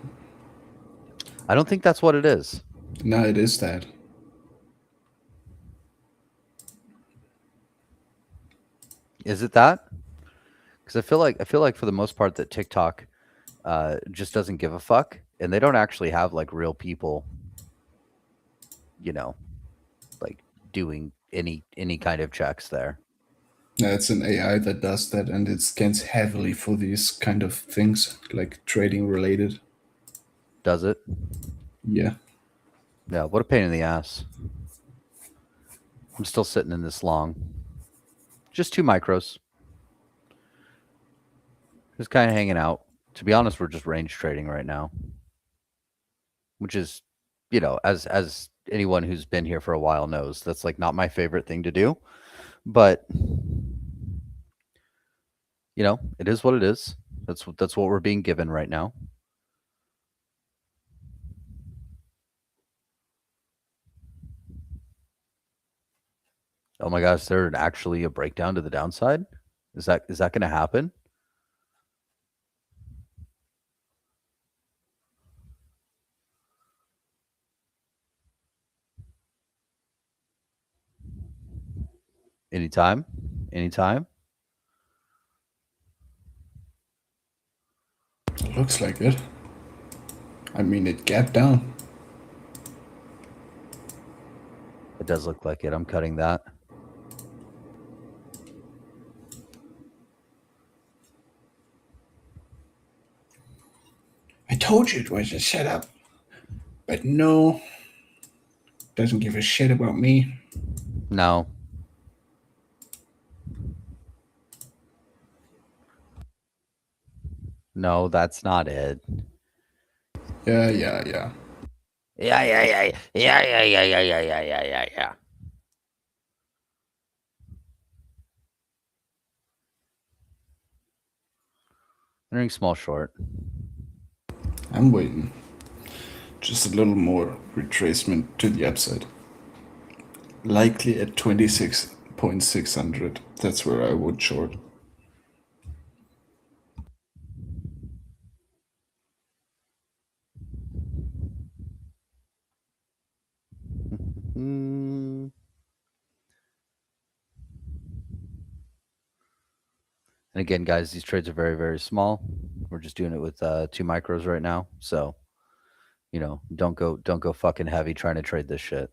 I don't think that's what it is. No, it is that. Is it that? Because I feel like for the most part that TikTok just doesn't give a fuck, and they don't actually have like real people, you know, like doing any kind of checks there. Yeah, it's an AI that does that, and it scans heavily for these kind of things, like trading related. Does it? Yeah. Yeah. What a pain in the ass. I'm still sitting in this long. Just 2 micros. Just kind of hanging out. To be honest, we're just range trading right now, which is, you know, as anyone who's been here for a while knows, that's like not my favorite thing to do, but you know, it is what it is. That's what we're being given right now. Oh my gosh, there actually a breakdown to the downside? Is that going to happen? Anytime? Anytime? Looks like it. I mean, it gapped down. It does look like it. I'm cutting that. I told you it was a setup. But no, doesn't give a shit about me. No. No, that's not it. Yeah. Yeah. Entering small short. I'm waiting. Just a little more retracement to the upside. Likely at 26,600. That's where I would short. And again, guys, these trades are very, very small. We're just doing it with 2 micros right now. So, you know, don't go fucking heavy trying to trade this shit.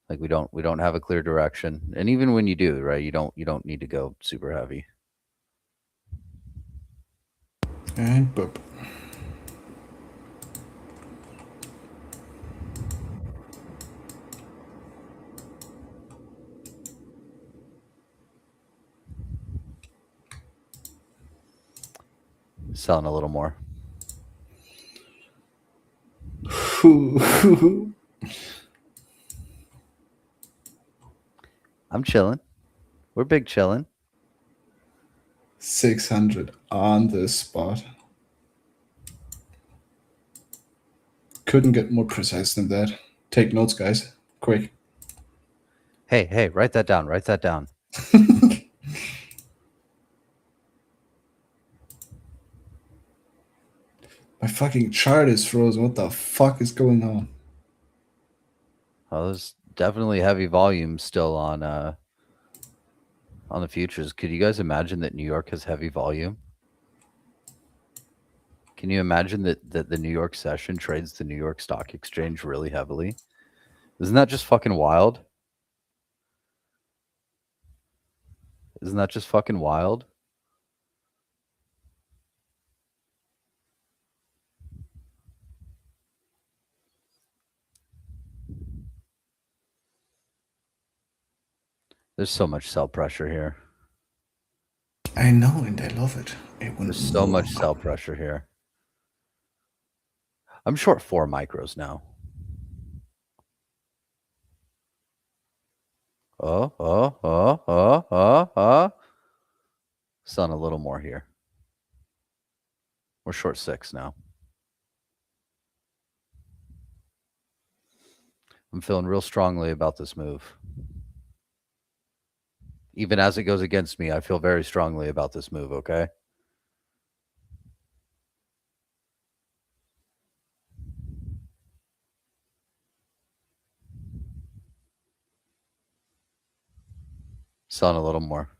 Like we don't have a clear direction. And even when you do, right, you don't need to go super heavy. And boop. Selling a little more. I'm chilling. We're big chilling. 600 on the spot. Couldn't get more precise than that. Take notes, guys. Quick. Hey, write that down. Write that down. My fucking chart is frozen. What the fuck is going on? Oh, there's definitely heavy volume still on the futures. Could you guys imagine that New York has heavy volume? Can you imagine that the New York session trades the New York Stock Exchange really heavily? Isn't that just fucking wild? Isn't that just fucking wild? There's so much sell pressure here. I know, and I love it. There's so much sell pressure here. I'm short 4 micros now. Sun a little more here. We're short 6 now. I'm feeling real strongly about this move. Even as it goes against me, I feel very strongly about this move, okay? Sun a little more.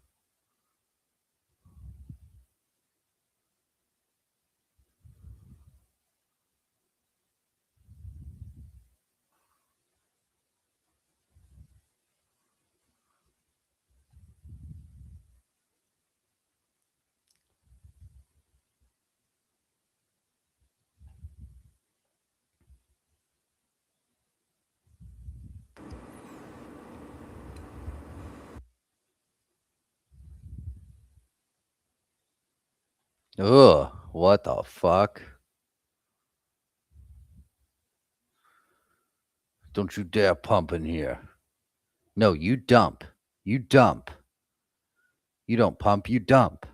Ugh, what the fuck? Don't you dare pump in here. No, you dump. You dump. You don't pump, you dump.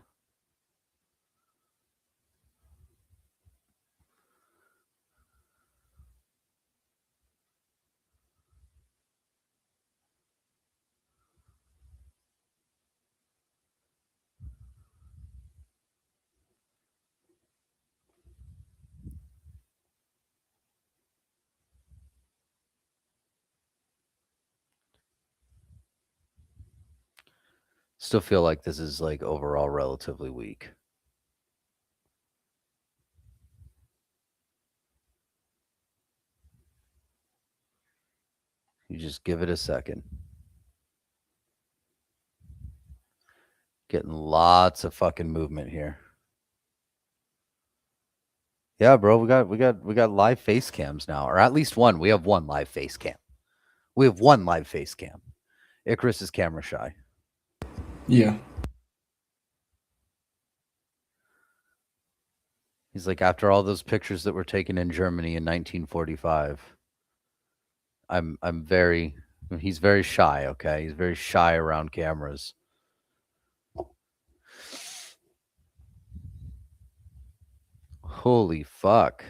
Still feel like this is like overall relatively weak. You just give it a second. Getting lots of fucking movement here. Yeah, bro, we got live face cams now, or at least one. We have one live face cam. We have one live face cam. Icarus is camera shy. Yeah. He's like, after all those pictures that were taken in Germany in 1945, he's very shy, okay? He's very shy around cameras. Holy fuck.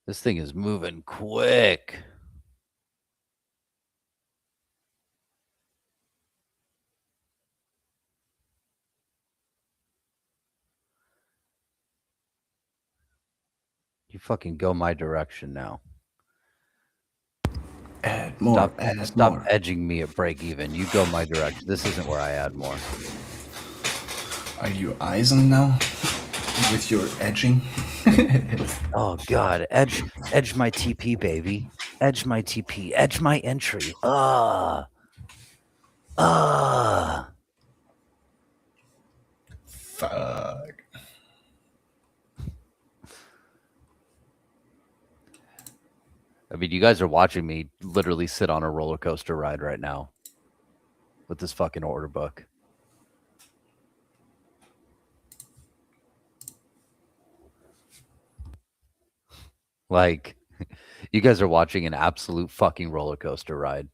This thing is moving quick. You fucking go my direction now. Add more. Stop edging me at break even. You go my direction. This isn't where I add more. Are you Eisen now? With your edging? Oh god, edge my TP, baby. Edge my TP. Edge my entry. Fuck. I mean, you guys are watching me literally sit on a roller coaster ride right now with this fucking order book. Like, you guys are watching an absolute fucking roller coaster ride.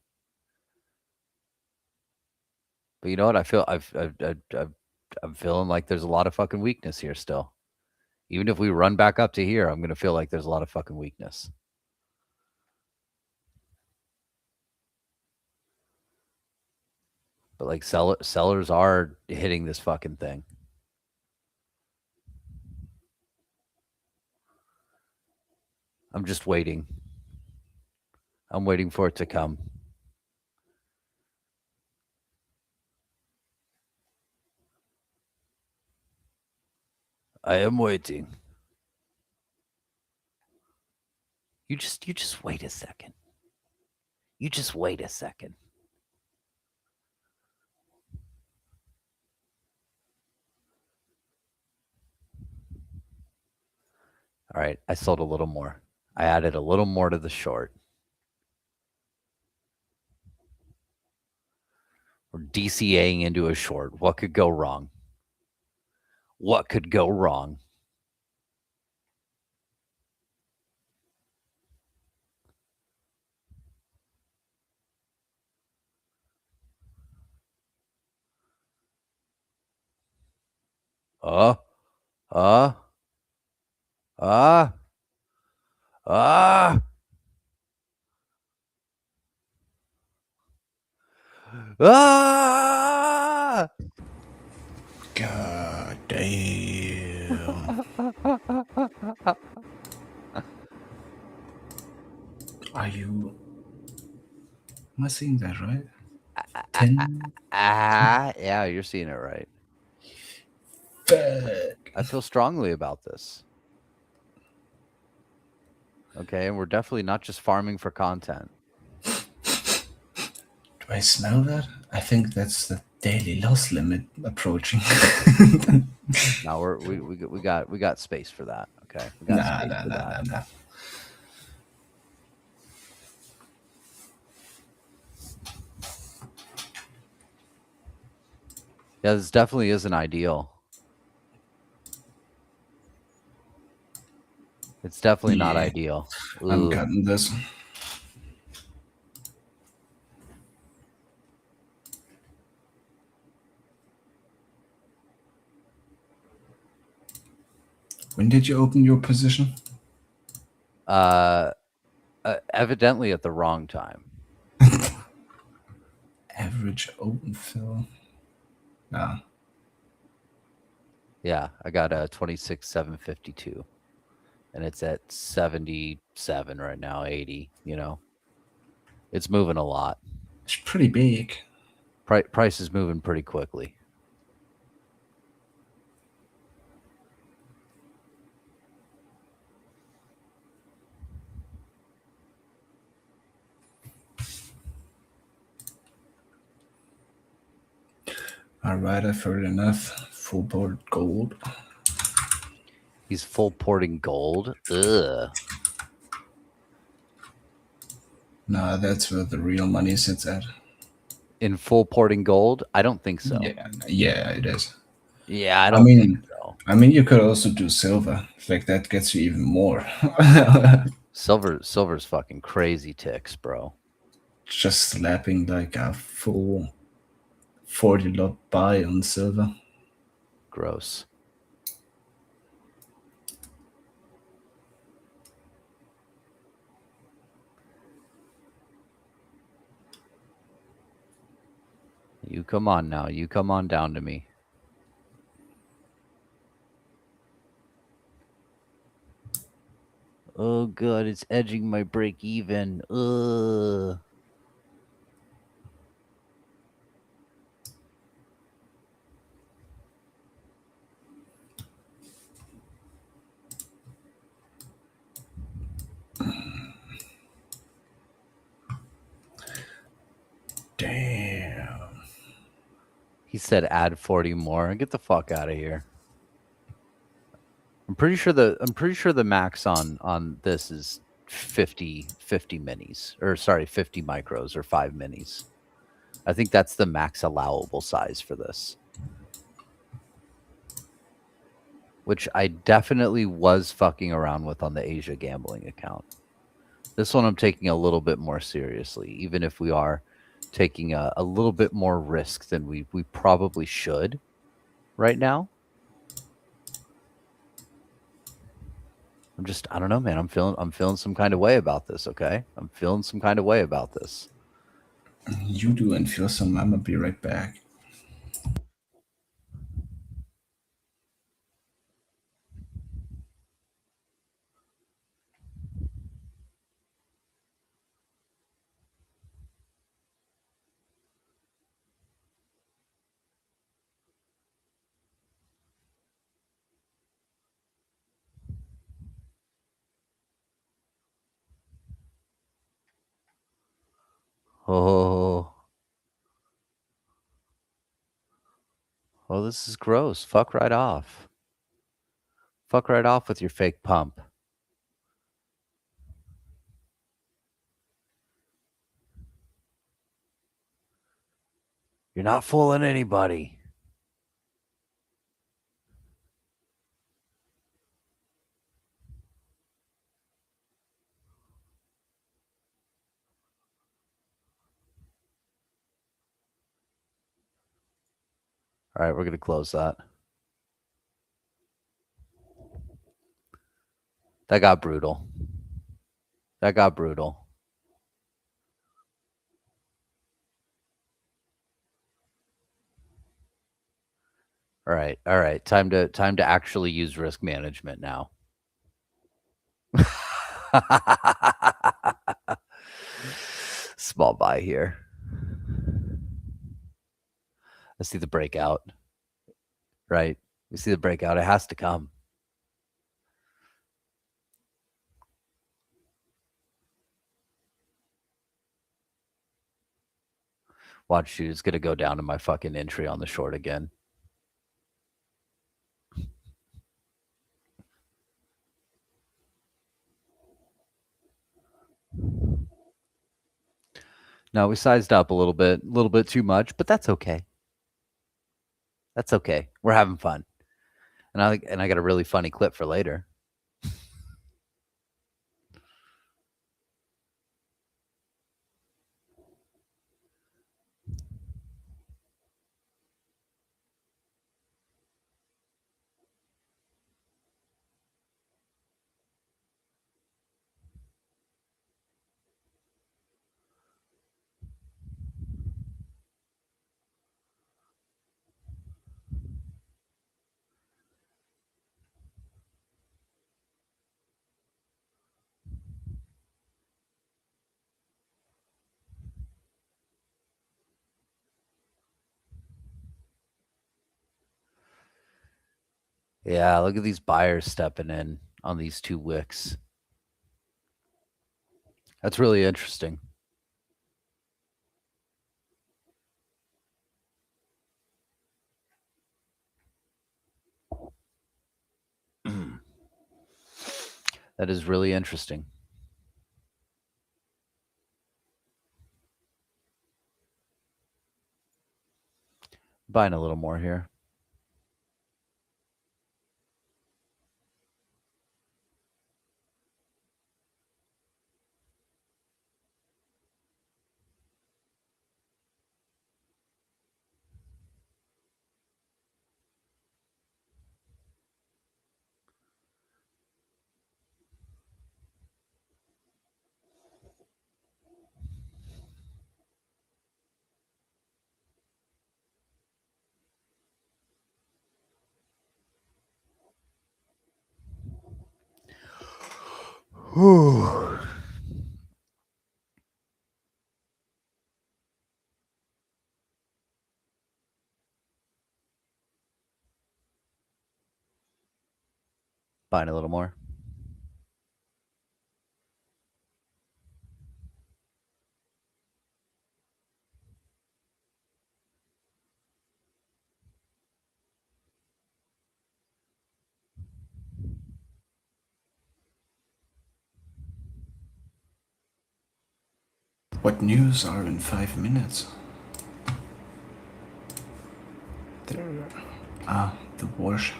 But you know what? I feel I've I'm feeling like there's a lot of fucking weakness here still. Even if we run back up to here, I'm going to feel like there's a lot of fucking weakness. But like sellers are hitting this fucking thing. I'm just waiting. I'm waiting for it to come. I am waiting. You just wait a second. You just wait a second. All right, I sold a little more. I added a little more to the short. We're DCAing into a short. What could go wrong? What could go wrong? Uh, uh, uh, uh, ah! God damn. Are you... Am I seeing that right? 10? Yeah, you're seeing it right. Fuck. I feel strongly about this. Okay, and we're definitely not just farming for content. Do I smell that? I think that's the daily loss limit approaching. Now we got space for that. Okay, we got space for that. Nah. Yeah, this definitely isn't ideal. It's definitely not Yeah. ideal. I'm Ooh. cutting this. When did you open your position? Evidently at the wrong time. Average open fill. Nah. Yeah, I got a 26,752, and it's at 77 right now, 80. You know, it's moving a lot. It's pretty big. Price is moving pretty quickly. Alright, I've heard enough. Full board gold. He's full porting gold. Ugh. Nah, that's where the real money sits at. In full porting gold? I don't think so. Yeah, it is. Yeah, I don't think so. I mean, you could also do silver. Like that gets you even more. Silver's fucking crazy ticks, bro. Just slapping like a full 40 lot buy on silver. Gross. You come on now. You come on down to me. Oh god, it's edging my break even. Ugh. Damn. He said add 40 more. Get the fuck out of here. I'm pretty sure the max on this is 50 minis, or sorry, 50 micros or 5 minis. I think that's the max allowable size for this. Which I definitely was fucking around with on the Asia gambling account. This one I'm taking a little bit more seriously, even if we are taking a little bit more risk than we probably should. right now. I don't know, man. I'm feeling some kind of way about this, okay? I'm feeling some kind of way about this. You do and feel some. I'm gonna be right back. Oh, oh, this is gross. Fuck right off. Fuck right off with your fake pump. You're not fooling anybody. All right, we're going to close that. That got brutal. That got brutal. All right. All right. Time to actually use risk management now. Small buy here. I see the breakout. Right. We see the breakout. It has to come. Watch, shoot. It's going to go down to my fucking entry on the short again. No, we sized up a little bit too much, but that's okay. That's okay. We're having fun. And I got a really funny clip for later. Yeah, look at these buyers stepping in on these two wicks. That's really interesting. That is really interesting. Buying a little more here. Whew. Buying a little more. What news are in 5 minutes? The Warsh.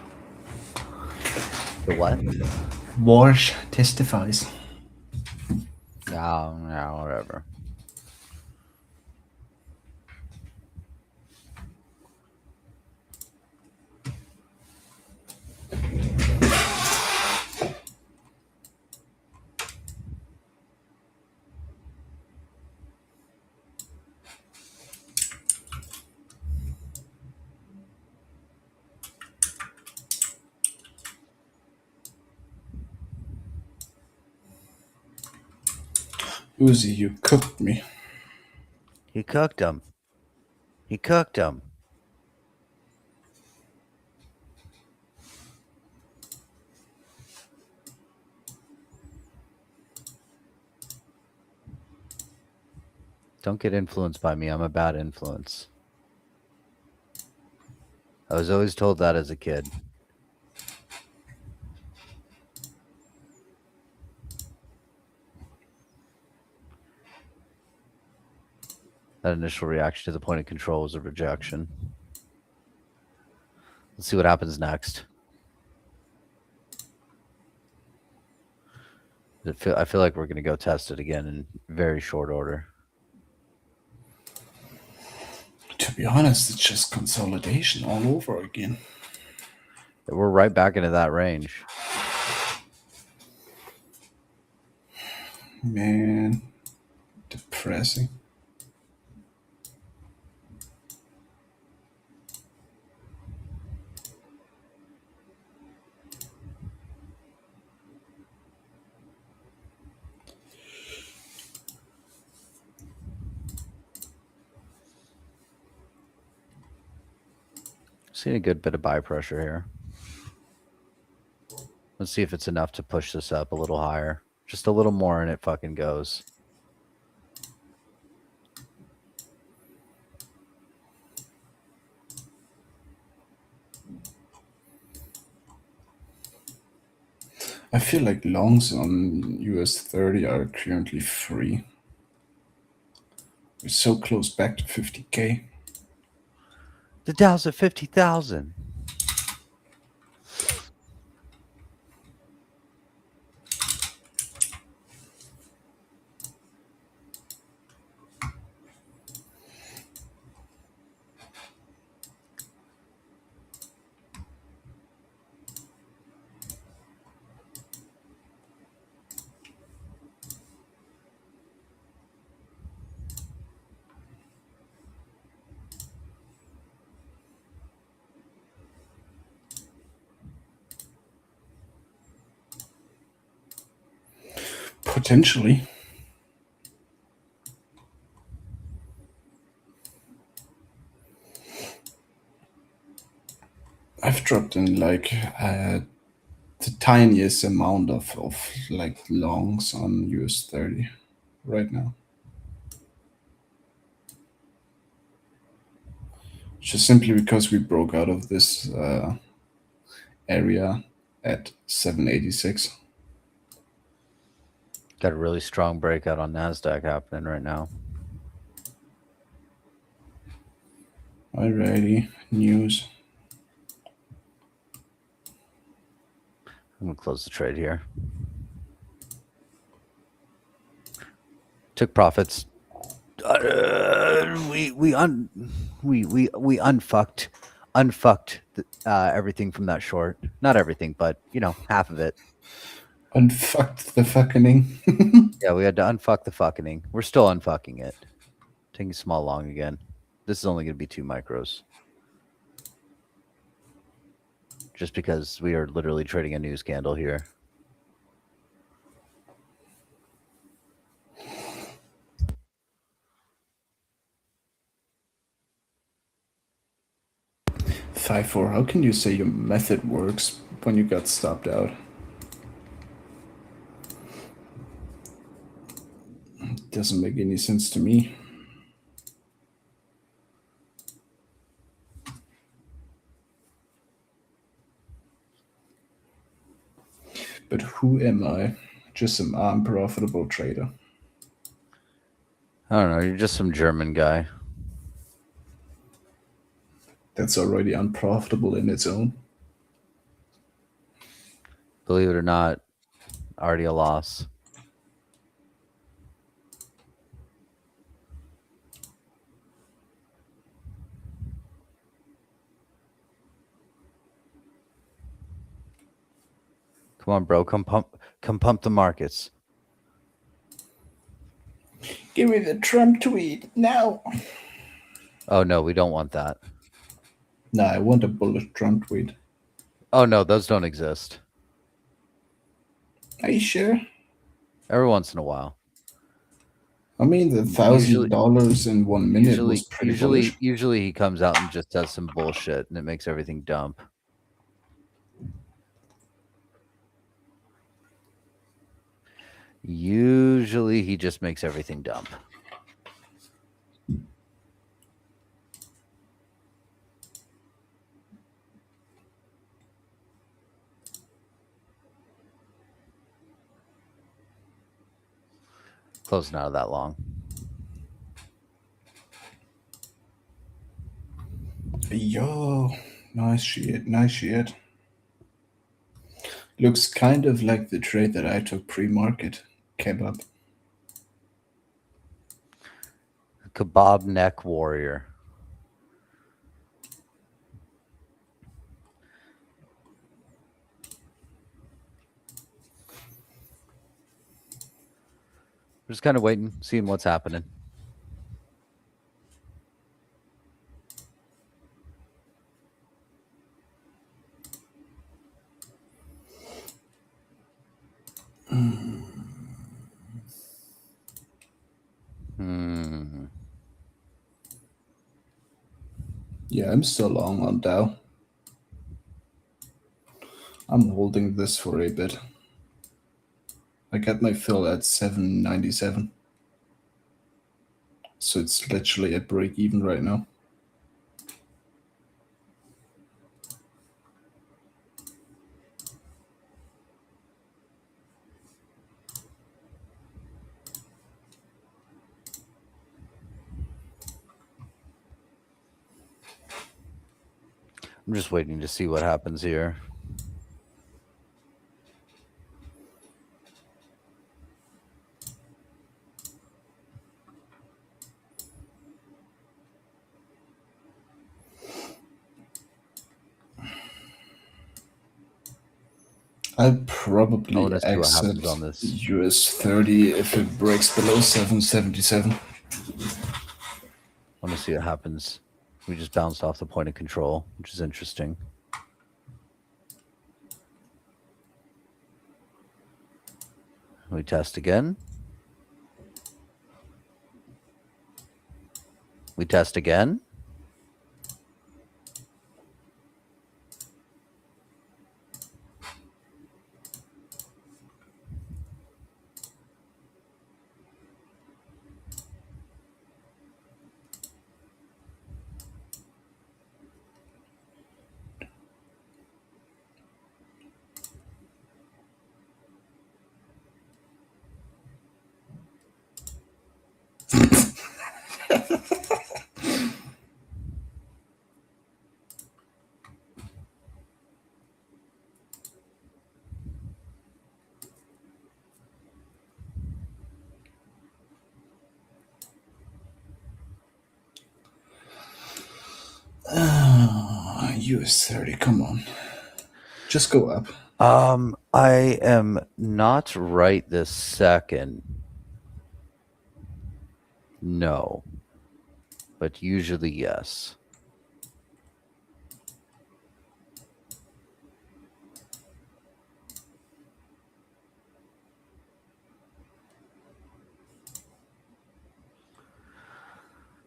The what? Warsh testifies. No, whatever. Uzi, you cooked me. He cooked him. He cooked him. Don't get influenced by me. I'm a bad influence. I was always told that as a kid. That initial reaction to the point of control was a rejection. Let's see what happens next. I feel like we're going to go test it again in very short order. To be honest, it's just consolidation all over again. We're right back into that range. Man, depressing. Seeing a good bit of buy pressure here. Let's see if it's enough to push this up a little higher. Just a little more and it fucking goes. I feel like longs on US 30 are currently free. We're so close back to 50K. The Dow's at 50,000. Potentially. I've dropped in like the tiniest amount of like longs on US 30 right now. Just simply because we broke out of this area at 786. Got a really strong breakout on NASDAQ happening right now. Alrighty, news. I'm gonna close the trade here. Took profits. We unfucked everything from that short. Not everything, but you know, half of it. Unfucked the fucking. Yeah, we had to unfuck the fucking. We're still unfucking it. Taking small long again. This is only going to be 2 micros. Just because we are literally trading a news candle here. $5-4. How can you say your method works when you got stopped out? It doesn't make any sense to me. But who am I? Just some unprofitable trader. I don't know. You're just some German guy. That's already unprofitable in its own. Believe it or not, already a loss. Come on, bro. Come pump the markets. Give me the Trump tweet now. Oh no, we don't want that. Nah, I want a bullish Trump tweet. Oh no, those don't exist. Are you sure? Every once in a while. I mean, the $1,000 in 1 minute was pretty bullish. Usually he comes out and just does some bullshit and it makes everything dump. Usually he just makes everything dump. Closing out of that long. Yo, nice shit, nice shit. Looks kind of like the trade that I took pre-market. Kebab. Kebab neck warrior. We're just kind of waiting, seeing what's happening. Yeah, I'm still long on Dow. I'm holding this for a bit. I got my fill at 797. So it's literally at break even right now. I'm just waiting to see what happens here. I'll probably I wanna see what happens exit on this. US 30 if it breaks below 777. I want to see what happens. We just bounced off the point of control, which is interesting. We test again. We test again. US 30, come on. Just go up. I am not right this second. No. But usually yes.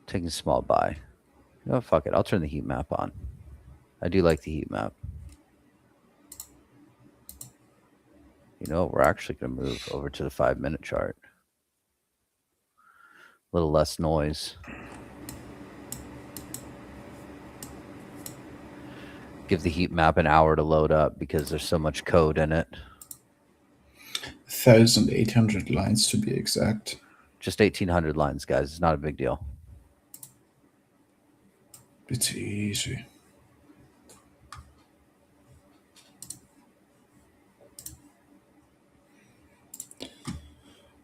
Taking a small buy. No, fuck it. I'll turn the heat map on. I do like the heat map. You know, we're actually going to move over to the 5-minute chart. A little less noise. Give the heat map an hour to load up because there's so much code in it. 1,800 lines to be exact. Just 1,800 lines, guys. It's not a big deal. It's easy.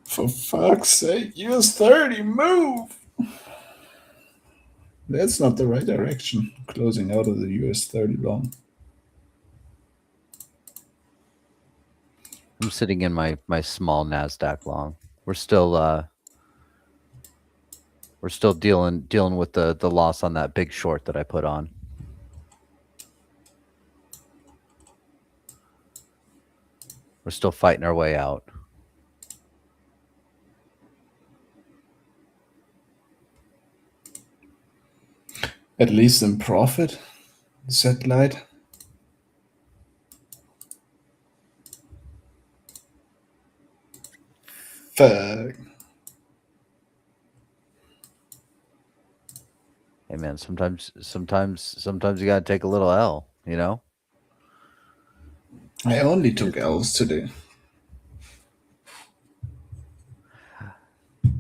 For fuck's sake, US 30, move! That's not the right direction. Closing out of the US 30 long. I'm sitting in my small NASDAQ long. We're still dealing with the loss on that big short that I put on. We're still fighting our way out. At least in profit, satellite. Fuck. Hey man, sometimes you gotta take a little L, you know? I only took L's today.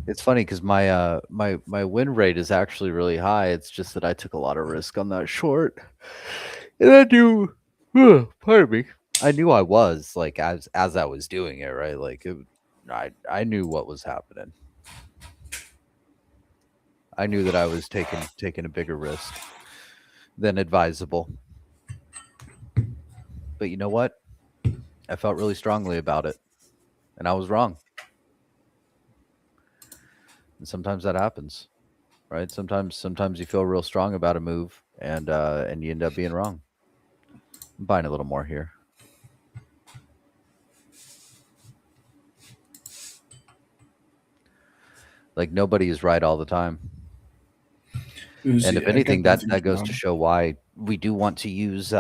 It's funny because my win rate is actually really high. It's just that I took a lot of risk on that short, and I knew, pardon me, I knew I was like as I was doing it, right? Like I knew what was happening. I knew that I was taking a bigger risk than advisable. But you know what? I felt really strongly about it, and I was wrong. And sometimes that happens, right? Sometimes you feel real strong about a move, and you end up being wrong. I'm buying a little more here. Like nobody is right all the time. And Uzi, if I anything, got that nothing goes to wrong. show why we do want to use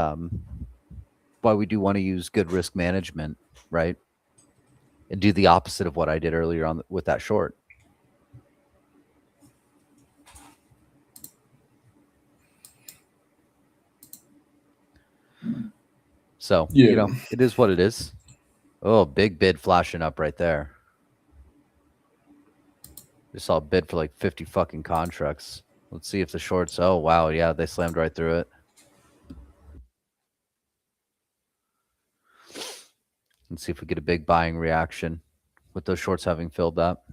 good risk management, right? And do the opposite of what I did earlier on with that short. So, Yeah. it is what it is. Oh, big bid flashing up right there. Just saw a bid for like 50 fucking contracts. Let's see if the shorts. Oh, wow. Yeah, they slammed right through it. Let's see if we get a big buying reaction with those shorts having filled up.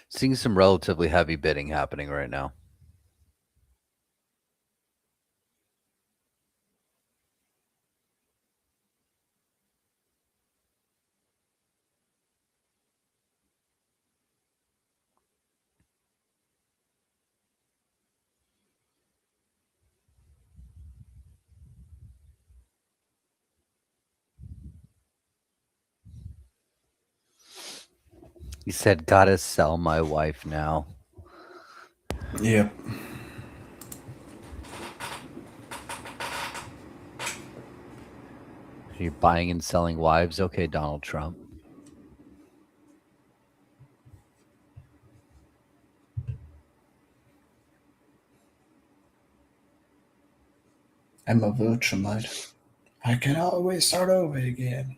Seeing some relatively heavy bidding happening right now. He said, "Gotta sell my wife now." Yep. You're buying and selling wives. Okay, Donald Trump. I'm a Virtualite. I can always start over again.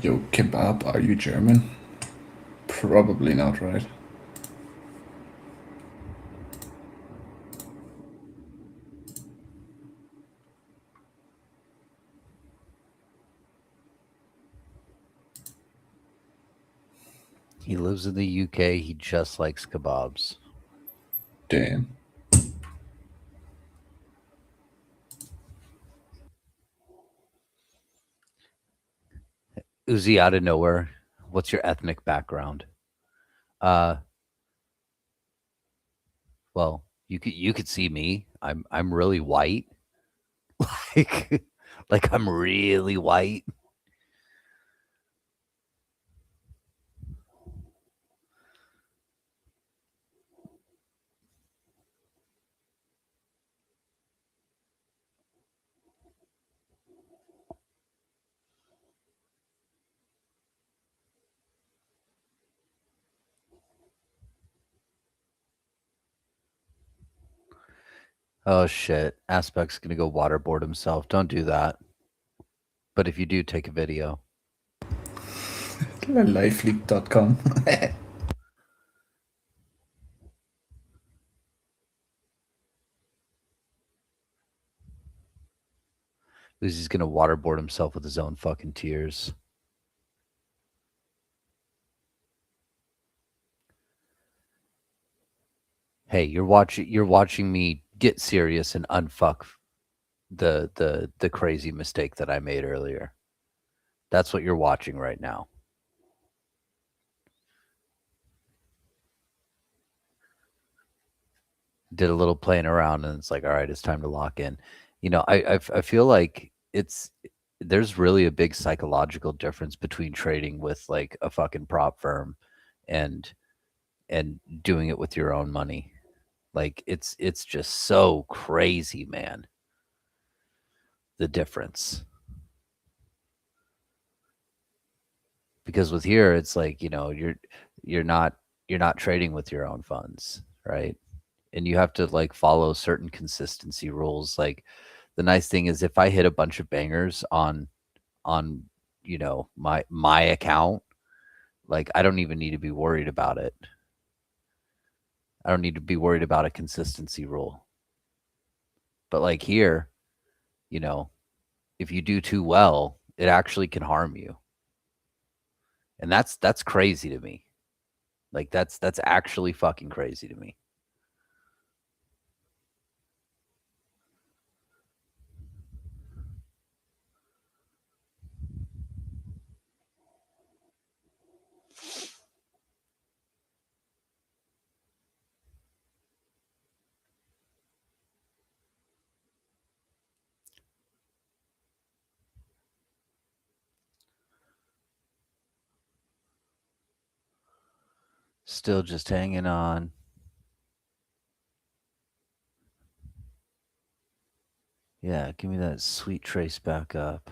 Yo, Kebab, are you German? Probably not, right? He lives in the UK. He just likes kebabs. Damn. Uzi, out of nowhere, what's your ethnic background? Uh, well, you could see me. I'm really white. like like I'm really white. Oh shit. Aspect's gonna go waterboard himself. Don't do that. But if you do, take a video. Liveleak.com. He's gonna waterboard himself with his own fucking tears. Hey, you're watching me get serious and unfuck the crazy mistake that I made earlier. That's what you're watching right now. Did a little playing around, and it's like, all right, it's time to lock in. You know, I feel like there's really a big psychological difference between trading with like a fucking prop firm and doing it with your own money. Like it's just so crazy, man. The difference. Because with here it's like, you know, you're not you're not trading with your own funds, right? And you have to like follow certain consistency rules. Like the nice thing is if I hit a bunch of bangers on you know my account, like I don't even need to be worried about it. I don't need to be worried about a consistency rule. But like here, you know, if you do too well, it actually can harm you. And that's crazy to me. Like that's actually fucking crazy to me. Still just hanging on. Yeah, give me that sweet trace back up.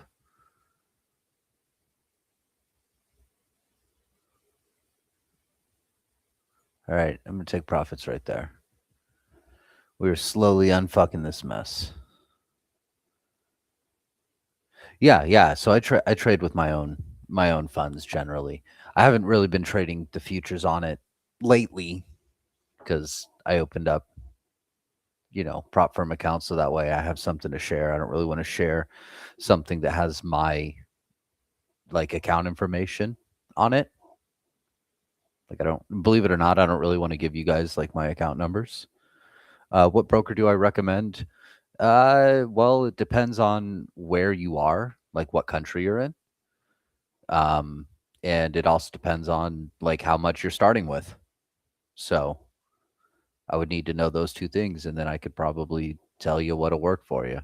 All right, I'm gonna take profits right there. We're slowly unfucking this mess. Yeah, yeah. So I trade with my own funds generally. I haven't really been trading the futures on it lately because I opened up, you know, prop firm accounts so that way I have something to share. I don't really want to share something that has my like account information on it. Like I don't believe it or not, I don't really want to give you guys like my account numbers. What broker do I recommend? Well, it depends on where you are, like what country you're in. Um, and it also depends on like how much you're starting with. So I would need to know those two things, and then I could probably tell you what'll work for you.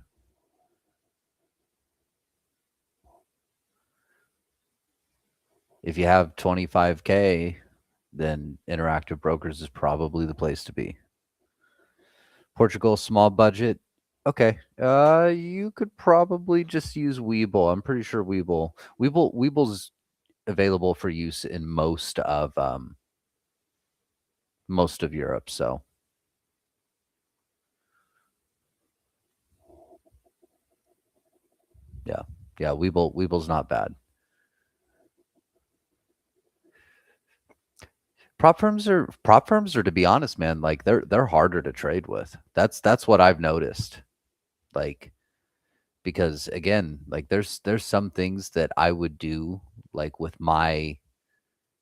If you have 25K, then Interactive Brokers is probably the place to be. Portugal, small budget. Okay. You could probably just use Webull. I'm pretty sure Webull's available for use in most of Europe. So yeah, yeah. Webull's not bad. Prop firms are, to be honest, man, like they're harder to trade with. That's what I've noticed. Like because again, like there's some things that I would do like with my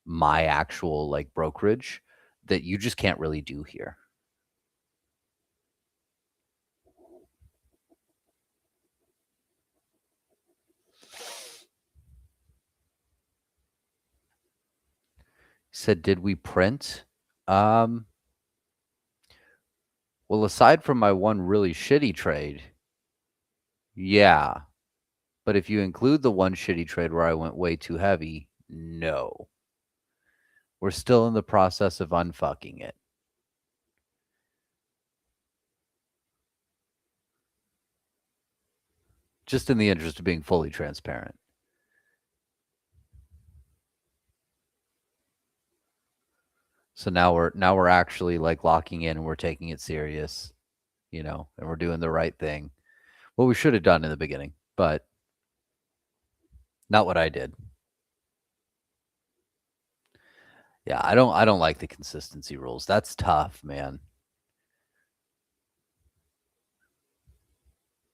actual like brokerage that you just can't really do here. Said, did we print? Um, well, aside from my one really shitty trade, yeah. But if you include the one shitty trade where I went way too heavy, no. We're still in the process of unfucking it. Just in the interest of being fully transparent. So now we're actually like locking in and we're taking it serious, you know, and we're doing the right thing. What we should have done in the beginning, but not what I did. Yeah, I don't like the consistency rules. That's tough, man.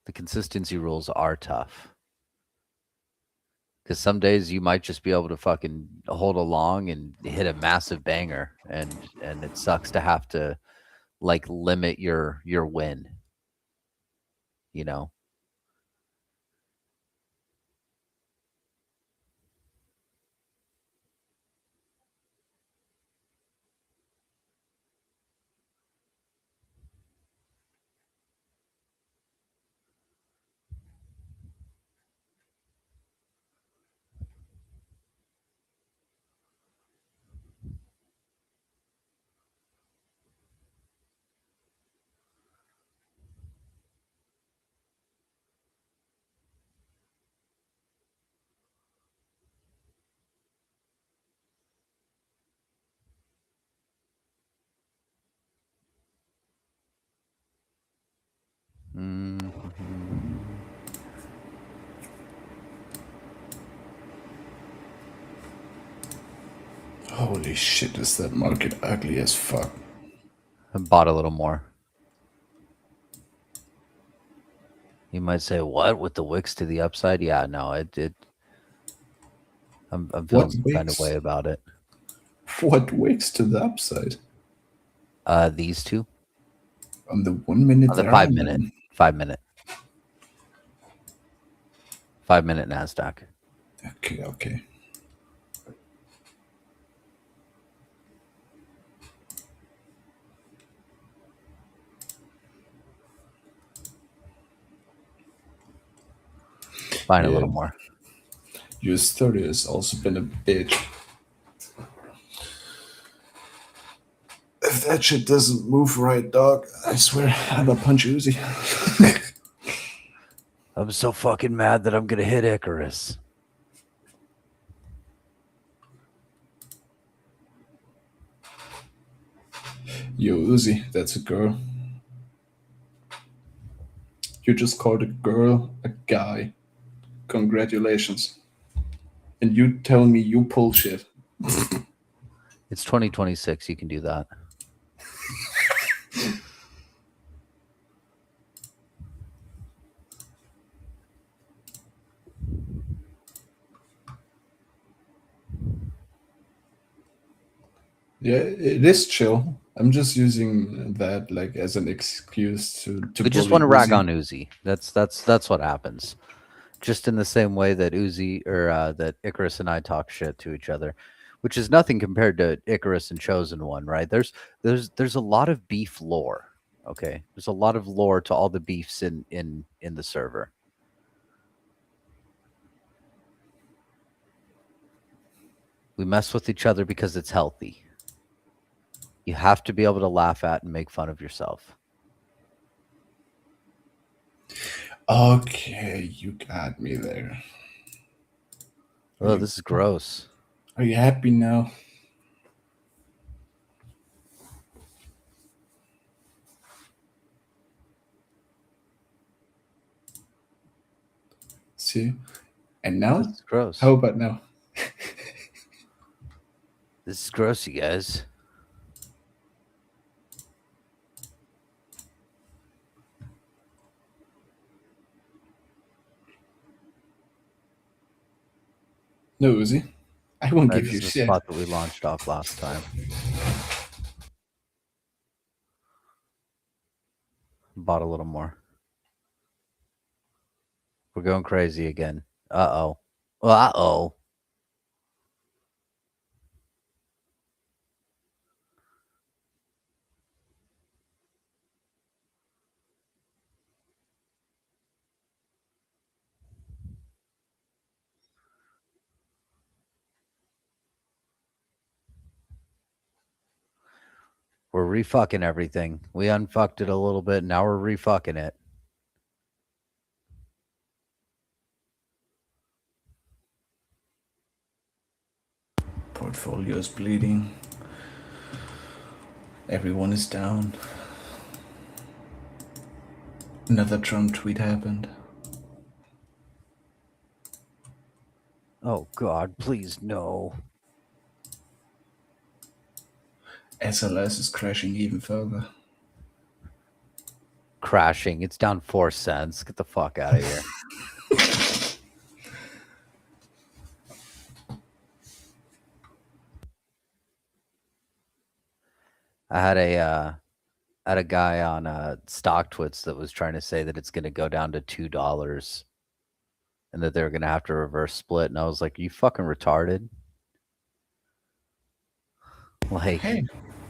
The consistency rules are tough. Because some days you might just be able to fucking hold along and hit a massive banger, and it sucks to have to like limit your win. You know. Mhm. Holy shit, is that market ugly as fuck? I bought a little more. You might say, "What with the wicks to the upside?" Yeah, no, it. I'm feeling What some kind of way wicks? about it. What wicks to the upside? These two On the 1 minute on the there are 5 minute, none. 5 minute, 5 minute Nasdaq. Okay, okay. Buying a Yeah, little more. US 30 has also been a bitch. If that shit doesn't move right, dog, I swear I'm a punch Uzi. I'm so fucking mad that I'm gonna hit Icarus. Yo, Uzi, that's a girl. You just called a girl a guy. Congratulations. And you tell me you pull shit. It's 2026. You can do that. Yeah, it is chill. I'm just using that like as an excuse to We just want bully to rag Uzi. on Uzi. That's what happens. Just in the same way that Uzi or that Icarus and I talk shit to each other, which is nothing compared to Icarus and Chosen One, right? There's a lot of beef lore. Okay, there's a lot of lore to all the beefs in the server. We mess with each other because it's healthy. You have to be able to laugh at and make fun of yourself. Okay, you got me there. Oh, this is gross. Are you happy now? See? And This now? is gross. How about now? This is gross, you guys. No, Uzi. I won't Right, give this you is the shit. spot that we launched off last time. Bought a little more. We're going crazy again. Uh-oh. Uh-oh. We're refucking everything. We unfucked it a little bit. Now we're refucking it. Portfolio is bleeding. Everyone is down. Another Trump tweet happened. Oh God, please no. SLS is crashing even further. Crashing. It's down 4 cents. Get the fuck out of here. I had a guy on StockTwits that was trying to say that it's going to go down to $2 and that they're going to have to reverse split. And I was like, "Are you fucking retarded?" Like, Hey,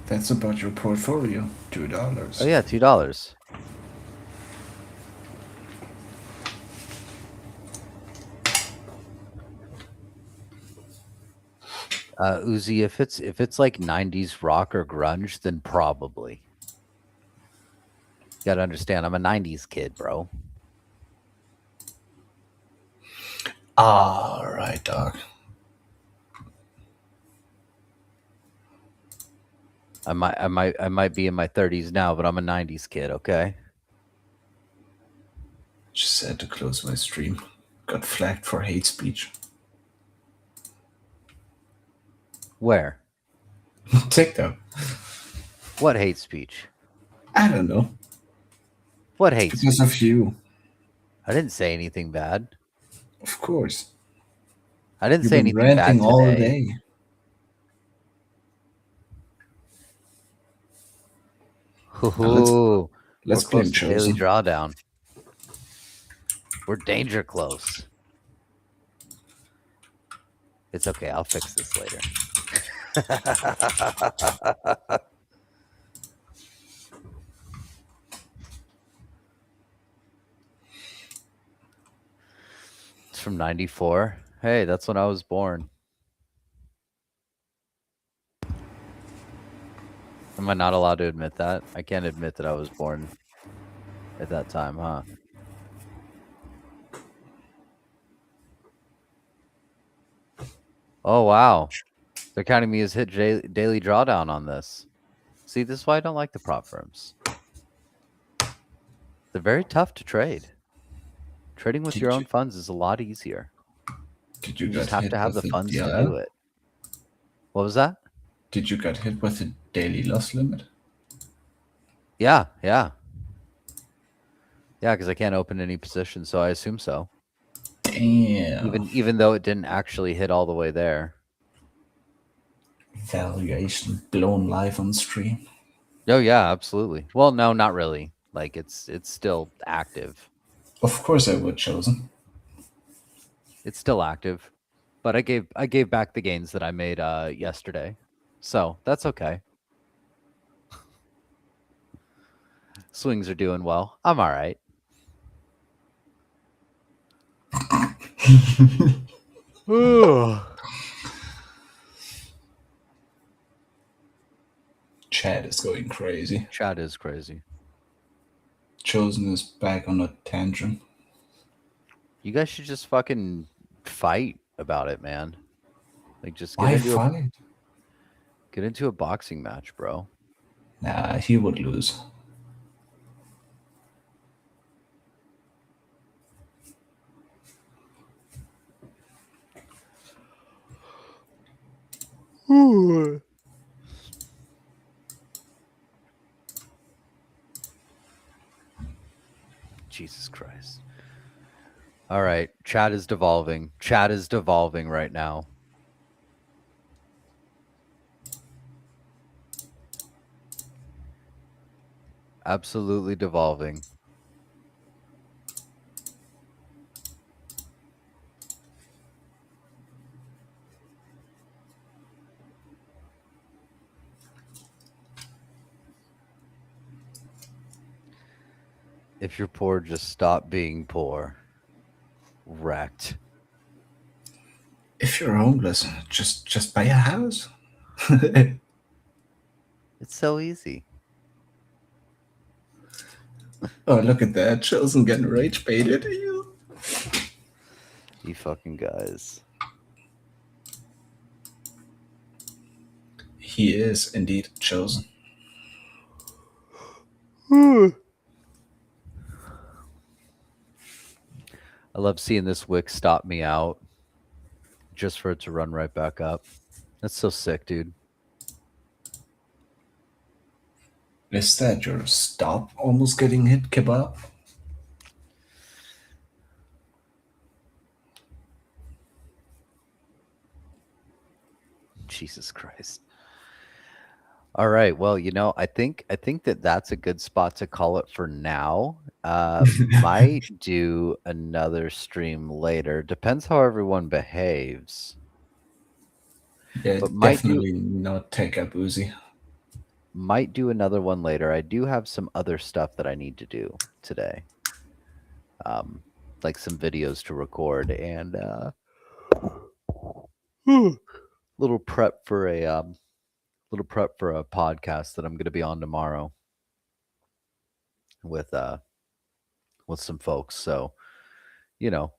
that's about your portfolio. $2. oh yeah, $2. Uzi, if it's like 90s rock or grunge, then probably. You gotta understand, I'm a 90s kid, bro. All right, dog. I might be in my 30s now, but I'm a 90s kid, okay? Just had to close my stream. Got flagged for hate speech. Where? TikTok. What hate speech? I don't know. What hate Because speech? of you. I didn't say anything bad. Of course. I didn't You've say been anything bad ranting today. all day. Ooh, Let's we're blame close to daily Chosen. drawdown. We're danger close. It's okay. I'll fix this later. It's from 94. Hey, that's when I was born. Am I not allowed to admit that? I can't admit that I was born at that time, huh? Oh, wow. They're counting me as hit daily drawdown on this. See, this is why I don't like the prop firms. They're very tough to trade. Trading with your own funds is a lot easier. Did You just have to have the funds to do it. What was that? Did you get hit with the daily loss limit? Yeah. Yeah, because I can't open any position, so I assume so. Damn. Even though it didn't actually hit all the way there. Valuation blown live on stream. Oh yeah, absolutely. Well, no, not really. Like it's still active. Of course I would Chosen. It's still active. But I gave back the gains that I made yesterday. So that's okay. Swings are doing well. I'm all right. Chat is going crazy. Chat is crazy. Chosen is back on a tantrum. You guys should just fucking fight about it, man. Like just Why fight? Get into a boxing match, bro. Nah, he would lose. Jesus Christ. All right. Chat is devolving. Chat is devolving right now. Absolutely devolving. If you're poor, just stop being poor. Wrecked. If you're homeless, just buy a house. It's so easy. Oh, look at that. Chosen getting rage baited. You fucking guys. He is indeed Chosen. I love seeing this wick stop me out just for it to run right back up. That's so sick, dude. Is that your stop almost getting hit, kebab? Jesus Christ. All right. Well, I think that that's a good spot to call it for now. Might do another stream later. Depends how everyone behaves. Yeah, But definitely not take up Uzi. might do another one later. I do have some other stuff that I need to do today. Like some videos to record and little prep for a podcast that I'm going to be on tomorrow with some folks. So, you know,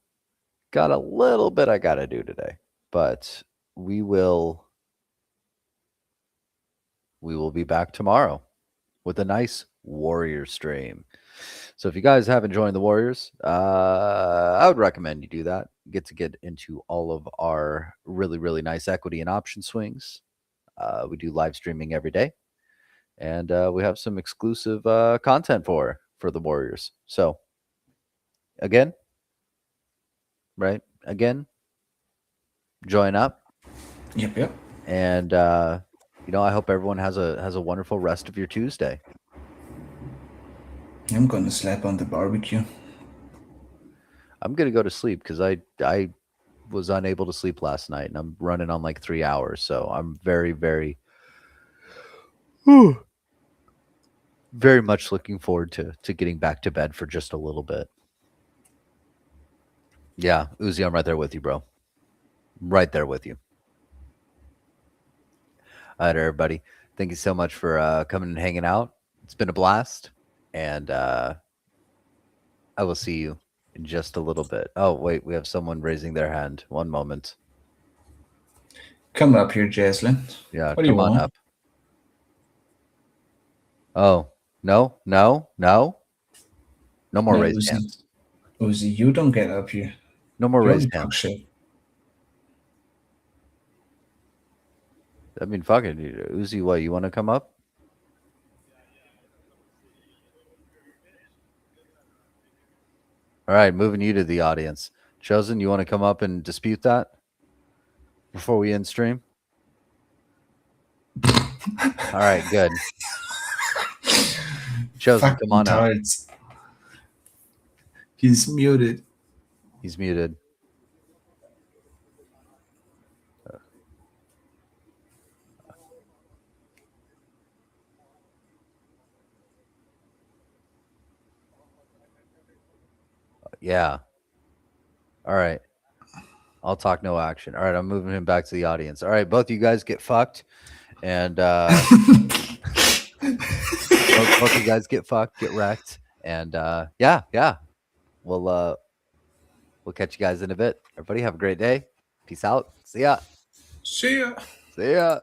got a little bit I got to do today, but we will be back tomorrow with a nice Warrior stream. So if you guys haven't joined the Warriors, I would recommend you do that. Get into all of our really, really nice equity and option swings. We do live streaming every day, and we have some exclusive content for the Warriors. So again, join up. Yep. And I hope everyone has a wonderful rest of your Tuesday. I'm gonna slap on the barbecue. I'm gonna go to sleep because I was unable to sleep last night, and I'm running on like 3 hours. So I'm very, very, very much looking forward to getting back to bed for just a little bit. Yeah, Uzi, I'm right there with you, bro. Right there with you. All right, everybody. Thank you so much for coming and hanging out. It's been a blast, and I will see you in just a little bit. Oh, wait, we have someone raising their hand. One moment. Come up here, Jaslyn. Yeah, what do come you on want? up. Oh, no. No more raised Uzi. hands. Uzi, you don't get up here. No more You raised only talk hands. shit. I mean, fuck it. Uzi, what, you want to come up? All right, moving you to the audience. Chosen, you want to come up and dispute that before we end stream? All right, good. Chosen, come on up. He's muted. He's muted. Yeah. All right. I'll talk no action. All right, I'm moving him back to the audience. All right, both you guys get fucked. And both you guys get fucked, get wrecked. And yeah. We'll catch you guys in a bit. Everybody have a great day. Peace out. See ya. See ya. See ya.